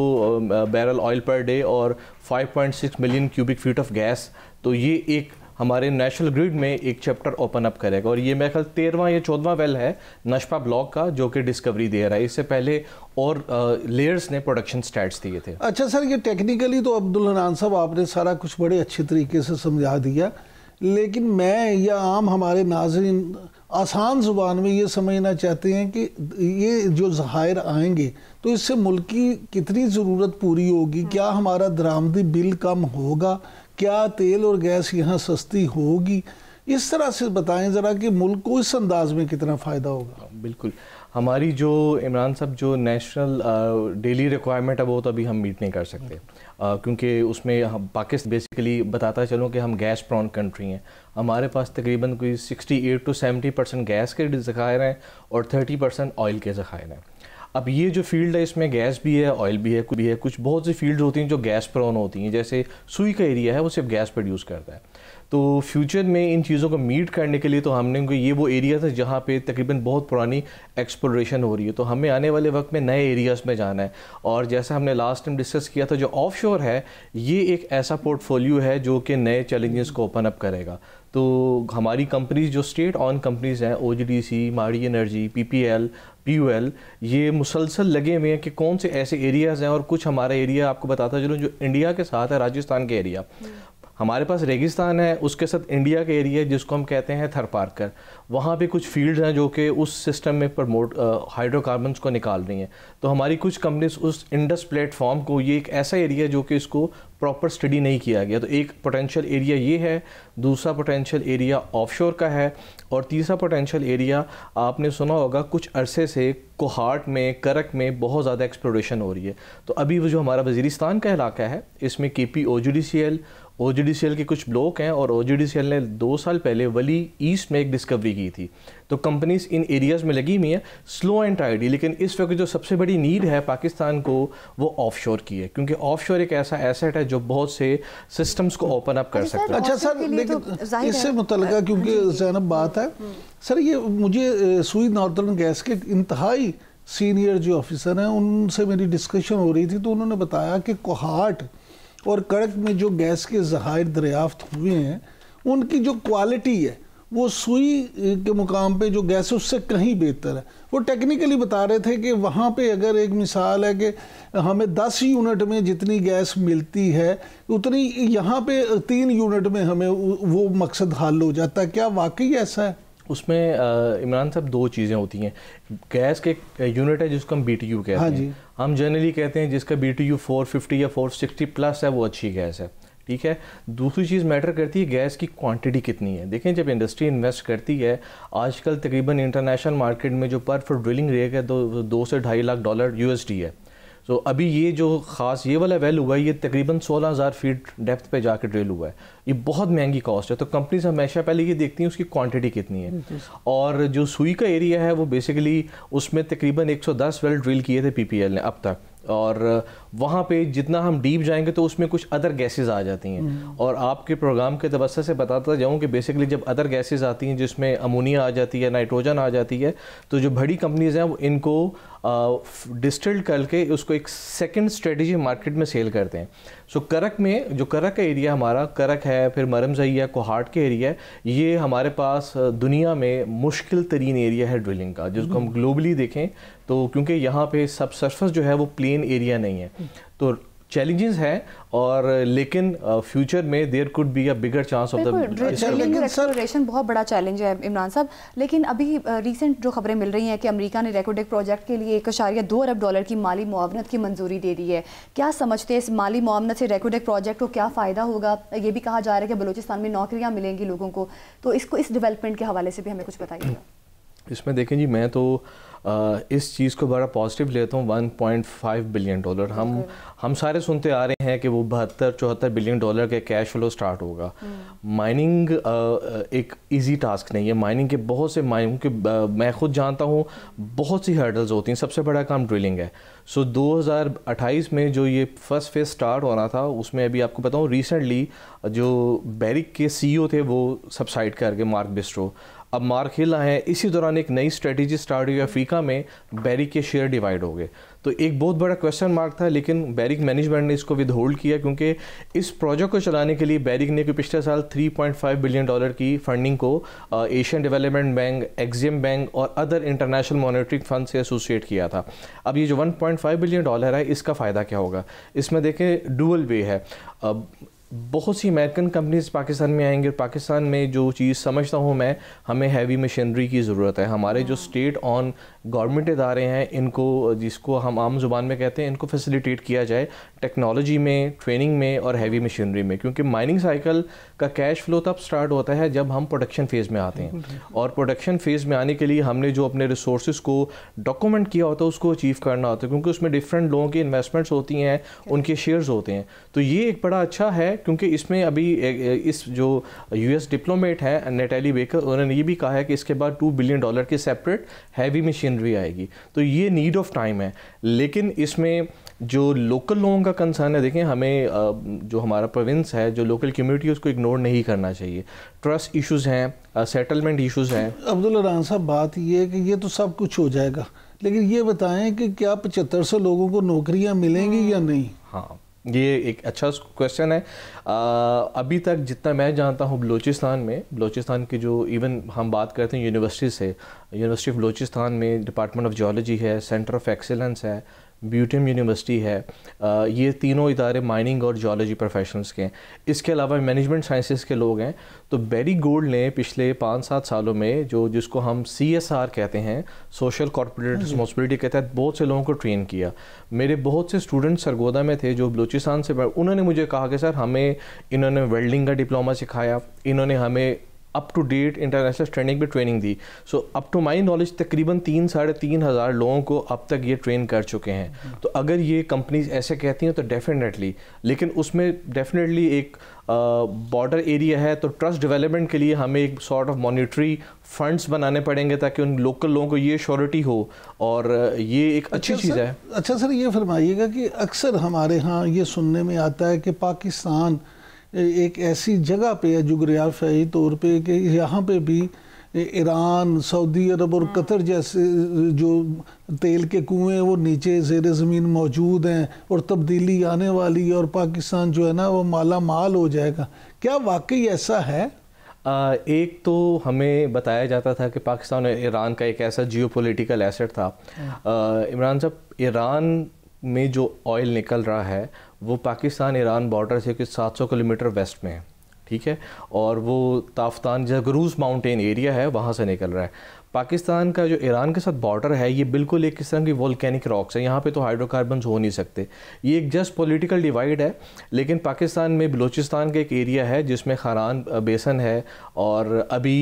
बैरल ऑयल पर डे और 5.6 million cubic feet of gas, तो ये एक हमारे नेशनल ग्रिड में एक चैप्टर ओपन अप करेगा। और ये मेरे ख्याल 13वां या 14वां वेल है नशपा ब्लॉक का जो कि डिस्कवरी दे रहा है। इससे पहले और लेयर्स ने प्रोडक्शन स्टैट्स दिए थे। अच्छा सर, ये टेक्निकली तो अब्दुल हनान साहब आपने सारा कुछ बड़े अच्छे तरीके से समझा दिया, लेकिन मैं या आम हमारे नाज़रीन आसान ज़ुबान में ये समझना चाहते हैं कि ये जो ज़खायर आएंगे तो इससे मुल्क की कितनी ज़रूरत पूरी होगी, क्या हमारा दरामदी बिल कम होगा, क्या तेल और गैस यहाँ सस्ती होगी, इस तरह से बताएं ज़रा कि मुल्क को इस अंदाज में कितना फ़ायदा होगा। बिल्कुल। हमारी जो इमरान साहब जो नेशनल डेली रिक्वायरमेंट है वो तो अभी हम मीट नहीं कर सकते, क्योंकि उसमें हम पाकिस्तान बेसिकली बताता चलूँ कि हम गैस प्रॉन कंट्री हैं। हमारे पास तकरीबन कोई 68 to 70% गैस के ज़खायर हैं और 30% ऑयल के ज़खायर हैं। अब ये जो फील्ड है इसमें गैस भी है, ऑयल भी है, कुछ बहुत सी फील्ड होती हैं जो गैस प्रॉन होती हैं, जैसे सुई का एरिया है वो सिर्फ गैस प्रोड्यूस करता है। तो फ्यूचर में इन चीज़ों को मीट करने के लिए तो हमने ये वो एरिया था जहाँ पे तकरीबन बहुत पुरानी एक्सप्लोरेशन हो रही है, तो हमें आने वाले वक्त में नए एरियाज़ में जाना है। और जैसा हमने लास्ट टाइम डिस्कस किया था, जो ऑफशोर है ये एक ऐसा पोर्टफोलियो है जो कि नए चैलेंजेस को ओपन अप करेगा। तो हमारी कंपनीज जो स्टेट ऑन कंपनीज़ हैं, OGDC, माड़ी एनर्जी, PPL, PUL, ये मुसलसल लगे हुए हैं कि कौन से ऐसे एरियाज़ हैं। और कुछ हमारा एरिया आपको बताता चलूँ जो इंडिया के साथ है, राजस्थान के एरिया, हमारे पास रेगिस्तान है, उसके साथ इंडिया के एरिया जिसको हम कहते हैं थरपारकर, वहाँ पे कुछ फील्ड्स हैं जो कि उस सिस्टम में प्रमोट हाइड्रोकार्बन्स को निकाल रही हैं। तो हमारी कुछ कंपनीज उस इंडस प्लेटफॉर्म को, ये एक ऐसा एरिया जो कि इसको प्रॉपर स्टडी नहीं किया गया, तो एक पोटेंशियल एरिया ये है, दूसरा पोटेंशियल एरिया ऑफशोर का है, और तीसरा पोटेंशियल एरिया आपने सुना होगा कुछ अरसे से कोहाट में, करक में बहुत ज़्यादा एक्सप्लोरेशन हो रही है। तो अभी वो जो हमारा वज़ीरिस्तान का इलाका है इसमें KP OGDCL के कुछ ब्लॉक हैं, और OGDCL ने 2 साल पहले वली ईस्ट में एक डिस्कवरी की थी। तो कंपनीज इन एरियाज़ में लगी हुई हैं स्लो एंड टाइडी, लेकिन इस वक्त जो सबसे बड़ी नीड है पाकिस्तान को वो ऑफशोर की है, क्योंकि ऑफशोर एक ऐसा एसेट है जो बहुत से सिस्टम्स को ओपन अप कर सकता है। अच्छा सर, लेकिन इससे मुतल्लिका क्योंकि ज़ैनब बात है सर, ये मुझे सुई नॉर्दर्न गैस के इंतहाई सीनियर जो ऑफिसर हैं उनसे मेरी डिस्कशन हो रही थी, तो उन्होंने बताया कि कोहाट और कड़क में जो गैस के ज़खायर दरियाफ्त हुए हैं उनकी जो क्वालिटी है वो सुई के मुकाम पे जो गैस है उससे कहीं बेहतर है। वो टेक्निकली बता रहे थे कि वहाँ पे अगर एक मिसाल है कि हमें 10 यूनिट में जितनी गैस मिलती है उतनी यहाँ पे 3 यूनिट में हमें वो मकसद हल हो जाता है। क्या वाकई ऐसा है? उसमें इमरान साहब 2 चीज़ें होती हैं। गैस के यूनिट है जिसको हम BTU कहते हैं, हम जनरली कहते हैं जिसका BTU 450 या 460 प्लस है वो अच्छी गैस है, ठीक है। दूसरी चीज़ मैटर करती है गैस की क्वांटिटी कितनी है। देखें, जब इंडस्ट्री इन्वेस्ट करती है, आजकल तकरीबन इंटरनेशनल मार्केट में जो पर फुट ड्रिलिंग रेट है $2 से $2.5 लाख USD है। तो अभी ये जो ख़ास ये वाला वेल हुआ है ये तकरीबन 16,000 फीट डेप्थ पे जाकर ड्रिल हुआ है, ये बहुत महंगी कॉस्ट है। तो कंपनीज हमेशा पहले ये देखती हैं उसकी क्वांटिटी कितनी है। और जो सुई का एरिया है वो बेसिकली उसमें तकरीबन 110 वेल ड्रिल किए थे PPL ने अब तक, और वहाँ पे जितना हम डीप जाएंगे तो उसमें कुछ अदर गैसेस आ जाती हैं। और आपके प्रोग्राम के तवज्जो से बताता जाऊँ कि बेसिकली जब अदर गैसेस आती हैं जिसमें अमोनिया आ जाती है, नाइट्रोजन आ जाती है, तो जो बड़ी कंपनीज हैं वो इनको डिस्टिल्ड करके उसको एक सेकंड स्ट्रेटजी मार्केट में सेल करते हैं। सो करक में जो करक का एरिया हमारा करक है, फिर मरमज़ई है, कोहाट के एरिया है, ये हमारे पास दुनिया में मुश्किल तरीन एरिया है ड्रिलिंग का, जिसको हम ग्लोबली देखें तो, क्योंकि यहाँ पे सब सरफेस जो है वो प्लेन एरिया नहीं है, तो चैलेंजेस हैं। और लेकिन फ्यूचर में there could be a bigger chance of the drilling और एक्सप्लोरेशन बहुत बड़ा चैलेंज है इमरान साहब। लेकिन अभी रीसेंट जो खबरें मिल रही हैं कि अमेरिका ने रेको डेक प्रोजेक्ट के लिए $1.2 अरब की माली मुआवनत की मंजूरी दे दी है। क्या समझते हैं इस माली मुआवनत से रेको डेक प्रोजेक्ट को क्या फ़ायदा होगा? ये भी कहा जा रहा है कि बलूचिस्तान में नौकरियाँ मिलेंगी लोगों को, तो इसको इस डेवलपमेंट के हवाले से भी हमें कुछ बताइएगा। इसमें देखें जी, मैं तो इस चीज़ को बड़ा पॉजिटिव लेता हूँ। $1.5 बिलियन हम सारे सुनते आ रहे हैं कि वो $72-74 बिलियन के कैश फ्लो स्टार्ट होगा। माइनिंग एक इजी टास्क नहीं है। माइनिंग के बहुत से मैं खुद जानता हूँ बहुत सी हर्डल्स होती हैं। सबसे बड़ा काम ड्रिलिंग है। सो 2028 में जो ये फर्स्ट फेज स्टार्ट होना था उसमें अभी आपको बताऊँ रिसेंटली जो बैरिक के CEO थे वो सबसाइड करके मार्क बिस्ट्रो, अब मार्क हिल आए हैं। इसी दौरान एक नई स्ट्रेटजी स्टार्ट हुई अफ्रीका में, बैरिक के शेयर डिवाइड हो गए। तो एक बहुत बड़ा क्वेश्चन मार्क था, लेकिन बैरिक मैनेजमेंट ने इसको विदहोल्ड किया क्योंकि इस प्रोजेक्ट को चलाने के लिए बैरिक ने पिछले साल $3.5 बिलियन की फंडिंग को Asian development bank, Exim bank और अदर इंटरनेशनल मॉनेटरी फंड से एसोसिएट किया था। अब ये जो $1.5 बिलियन है इसका फ़ायदा क्या होगा? इसमें देखें डुअल वे है। बहुत सी अमेरिकन कंपनीज पाकिस्तान में आएंगे और पाकिस्तान में जो चीज़ समझता हूँ मैं, हमें हैवी मशीनरी की ज़रूरत है। हमारे जो स्टेट ऑन गवर्नमेंट इदारे हैं इनको, जिसको हम आम ज़ुबान में कहते हैं, इनको फैसिलिटेट किया जाए टेक्नोलॉजी में, ट्रेनिंग में और हैवी मशीनरी में, क्योंकि माइनिंग साइकिल का कैश फ्लो तब स्टार्ट होता है जब हम प्रोडक्शन फ़ेज़ में आते हैं, और प्रोडक्शन फ़ेज़ में आने के लिए हमने जो अपने रिसोर्स को डॉक्यूमेंट किया होता है उसको अचीव करना होता है, क्योंकि उसमें डिफरेंट लोगों की इन्वेस्टमेंट्स होती हैं, उनके शेयर्स होते हैं। तो ये एक बड़ा अच्छा है, क्योंकि इसमें अभी इस जो US डिप्लोमेट है नेटली बेकर, उन्होंने ये भी कहा है कि इसके बाद $2 बिलियन की सेपरेट हैवी मशीनरी आएगी। तो ये नीड ऑफ टाइम है, लेकिन इसमें जो लोकल लोगों का कंसर्न है, देखें हमें जो हमारा प्रोविंस है, जो लोकल कम्युनिटी है, उसको इग्नोर नहीं करना चाहिए। ट्रस्ट इश्यूज़ हैं, सेटलमेंट इश्यूज़ हैं। अब्दुल रहमान साहब, बात ये है कि ये तो सब कुछ हो जाएगा, लेकिन ये बताएं कि क्या 7500 लोगों को नौकरियां मिलेंगी या नहीं? हाँ, ये एक अच्छा क्वेश्चन है। अभी तक जितना मैं जानता हूँ बलूचिस्तान की जो, इवन हम बात करते हैं यूनिवर्सिटी से, यूनिवर्सिटी ऑफ बलूचिस्तान में डिपार्टमेंट ऑफ जियोलॉजी है, सेंटर ऑफ एक्सीलेंस है, ब्यूटियम यूनिवर्सिटी है, ये तीनों इदारे माइनिंग और जियोलॉजी प्रोफेशनल्स के हैं। इसके अलावा मैनेजमेंट साइंसेस के लोग हैं। तो बैरी गोल्ड ने पिछले 5-7 सालों में जिसको हम CSR कहते हैं, सोशल कॉर्पोरेट रिस्पॉन्सिबिलिटी के तहत बहुत से लोगों को ट्रेन किया। मेरे बहुत से स्टूडेंट सरगोदा में थे जो बलूचिस्तान से, उन्होंने मुझे कहा कि सर हमें इन्होंने वेल्डिंग का डिप्लोमा सिखाया, इन्होंने हमें up to date international standing पे ट्रेनिंग दी। So up to my knowledge तकरीबन 3-3.5 हज़ार लोगों को अब तक ये ट्रेन कर चुके हैं। तो अगर ये कंपनीज ऐसे कहती हैं तो डेफिनेटली, लेकिन उसमें डेफिनेटली एक बॉर्डर एरिया है, तो ट्रस्ट डेवलपमेंट के लिए हमें एक सॉर्ट ऑफ मॉनिटरी फंड्स बनाने पड़ेंगे ताकि उन लोकल लोगों को ये श्योरिटी हो, और ये एक अच्छी चीज़ है। अच्छा सर, ये फरमाइएगा कि अक्सर हमारे यहाँ ये सुनने में आता है कि पाकिस्तान एक ऐसी जगह पे है जुग्राफियाई तौर पे कि यहाँ पे भी ईरान, सऊदी अरब और कतर जैसे जो तेल के कुएं वो नीचे ज़ेर ज़मीन मौजूद हैं, और तब्दीली आने वाली है और पाकिस्तान जो है ना वो माला माल हो जाएगा। क्या वाकई ऐसा है? एक तो हमें बताया जाता था कि पाकिस्तान और ईरान का एक ऐसा जियोपॉलिटिकल एसेट था। इमरान साहब, ईरान में जो ऑयल निकल रहा है वो पाकिस्तान ईरान बॉर्डर से कुछ 700 किलोमीटर वेस्ट में है, ठीक है, और वो ताफ्तान जगरूज माउंटेन एरिया है, वहाँ से निकल रहा है। पाकिस्तान का जो ईरान के साथ बॉर्डर है ये बिल्कुल एक किस्म की वोल्केनिक रॉक्स है, यहाँ पे तो हाइड्रोकार्बन्स हो नहीं सकते, ये एक जस्ट पॉलिटिकल डिवाइड है। लेकिन पाकिस्तान में बलूचिस्तान का एक एरिया है जिसमें खारान बेसन है, और अभी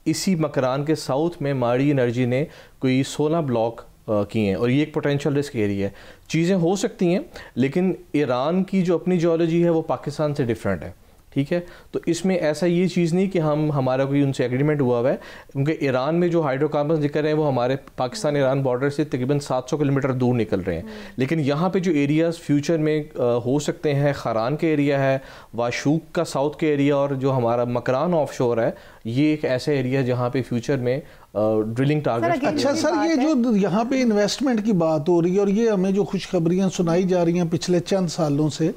इसी मकरान के साउथ में माड़ी एनर्जी ने कोई 16 ब्लॉक किए हैं, और ये एक पोटेंशियल रिस्क एरिया है। चीज़ें हो सकती हैं, लेकिन ईरान की जो अपनी जियोलॉजी है वो पाकिस्तान से डिफरेंट है, ठीक है। तो इसमें ऐसा ये चीज़ नहीं कि हमारा कोई उनसे एग्रीमेंट हुआ हुआ है, क्योंकि ईरान में जो हाइड्रोकार्बन्स निकल रहे हैं वो हमारे पाकिस्तान ईरान बॉर्डर से तकरीबन 700 किलोमीटर दूर निकल रहे हैं। लेकिन यहाँ पे जो एरियाज़ फ्यूचर में हो सकते हैं, खारान के एरिया है, वाशूक का साउथ के एरिया, और जो हमारा मकरान ऑफशोर है, ये एक ऐसा एरिया जहाँ पे फ्यूचर में ड्रिलिंग टारगेट। अच्छा सर, ये जो यहाँ पे इन्वेस्टमेंट की बात हो रही है, और ये हमें जो खुशखबरियाँ सुनाई जा रही हैं पिछले चंद सालों से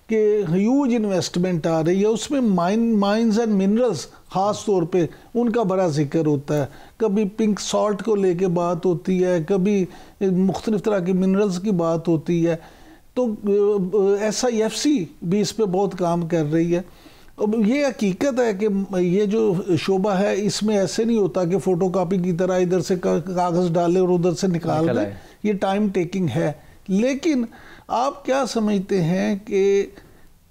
कि ह्यूज इन्वेस्टमेंट आ रही है, उसमें माइंस एंड मिनरल्स ख़ास तौर पे उनका बड़ा जिक्र होता है। कभी पिंक सॉल्ट को लेके बात होती है, कभी मुख्तलिफ तरह के मिनरल्स की बात होती है। तो SIFC भी इस पे बहुत काम कर रही है। अब ये हकीकत है कि ये जो शोबा है इसमें ऐसे नहीं होता कि फ़ोटोकॉपी की तरह इधर से कागज़ डाले और उधर से निकाल दें, ये टाइम टेकिंग है। लेकिन आप क्या समझते हैं कि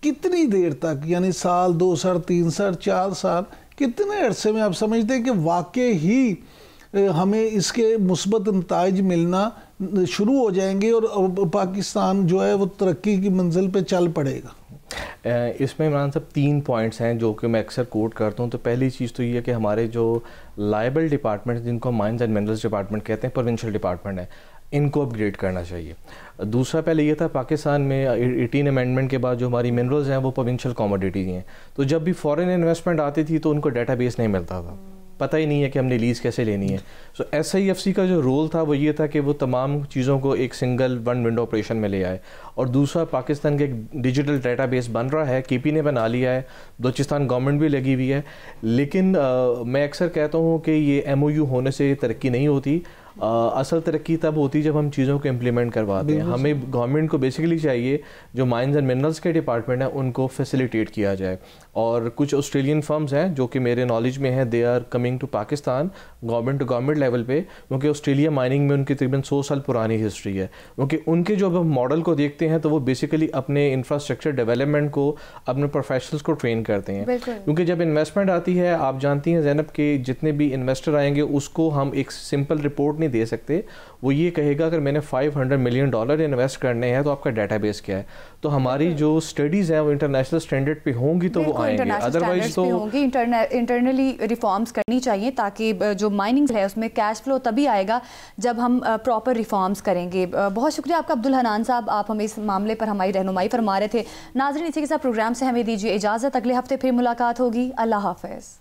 कितनी देर तक, यानी साल, 2 साल, 3 साल, 4 साल, कितने अरसे में आप समझते हैं कि वाकई ही हमें इसके मुस्बत नताइज मिलना शुरू हो जाएंगे और पाकिस्तान जो है वो तरक्की की मंजिल पे चल पड़ेगा? इसमें इमरान साहब 3 पॉइंट्स हैं जो कि मैं अक्सर कोट करता हूँ। तो पहली चीज़ तो ये है कि हमारे जो लायबल डिपार्टमेंट, जिनको माइंस एंड मिनरल्स डिपार्टमेंट कहते हैं, प्रोविंशियल डिपार्टमेंट है, इनको अपग्रेड करना चाहिए। दूसरा पहले ये था, पाकिस्तान में 18 अमेंडमेंट के बाद जो हमारी मिनरल्स हैं वो प्रोविंशियल कमोडिटीज़ हैं, तो जब भी फॉरेन इन्वेस्टमेंट आती थी तो उनको डेटाबेस नहीं मिलता था, पता ही नहीं है कि हमने लीज़ कैसे लेनी है। सो SIFC का जो रोल था वो ये था कि वो तमाम चीज़ों को एक सिंगल वन विंडो ऑपरेशन में ले आए। और दूसरा, पाकिस्तान के एक डिजिटल डेटाबेस बन रहा है, KP ने बना लिया है, बलूचिस्तान गवर्नमेंट भी लगी हुई है। लेकिन मैं अक्सर कहता हूँ कि ये MOU होने से तरक्की नहीं होती। असल तरक्की तब होती है जब हम चीज़ों को इम्प्लीमेंट करवाते हैं। हमें गवर्नमेंट को बेसिकली चाहिए जो माइंस एंड मिनरल्स के डिपार्टमेंट है उनको फैसिलिटेट किया जाए। और कुछ ऑस्ट्रेलियन फर्म्स हैं जो कि मेरे नॉलेज में है, they are coming to Pakistan government to government level पे, क्योंकि ऑस्ट्रेलिया माइनिंग में उनकी तकरीबन 100 साल पुरानी हिस्ट्री है। क्योंकि उनके जो अब मॉडल को देखते हैं तो वो बेसिकली अपने इंफ्रास्ट्रक्चर डेवलपमेंट को, अपने प्रोफेशनल्स को ट्रेन करते हैं। क्योंकि जब इन्वेस्टमेंट आती है, आप जानती हैं ज़ैनब के जितने भी इन्वेस्टर आएंगे उसको हम एक सिंपल रिपोर्ट नहीं दे सकते। वो ये कहेगा अगर मैंने $500 मिलियन इन्वेस्ट करने हैं तो आपका डेटाबेस क्या है। तो हमारी जो स्टडीज़ हैं वो इंटरनेशनल स्टैंडर्ड पे होंगी तो वो आएंगे, अदरवाइज तो होंगी। इंटरनली रिफॉर्म्स करनी चाहिए ताकि जो माइनिंग है उसमें कैश फ्लो तभी आएगा जब हम प्रॉपर रिफॉर्म्स करेंगे। बहुत शुक्रिया आपका अब्दुल हनान साहब, आप हमें इस मामले पर हमारी रहनुमाई फरमा रहे थे। नाज़रीन, इसी के साथ प्रोग्राम से हमें दीजिए इजाज़त, अगले हफ्ते फिर मुलाकात होगी। अल्लाह हाफ़िज़।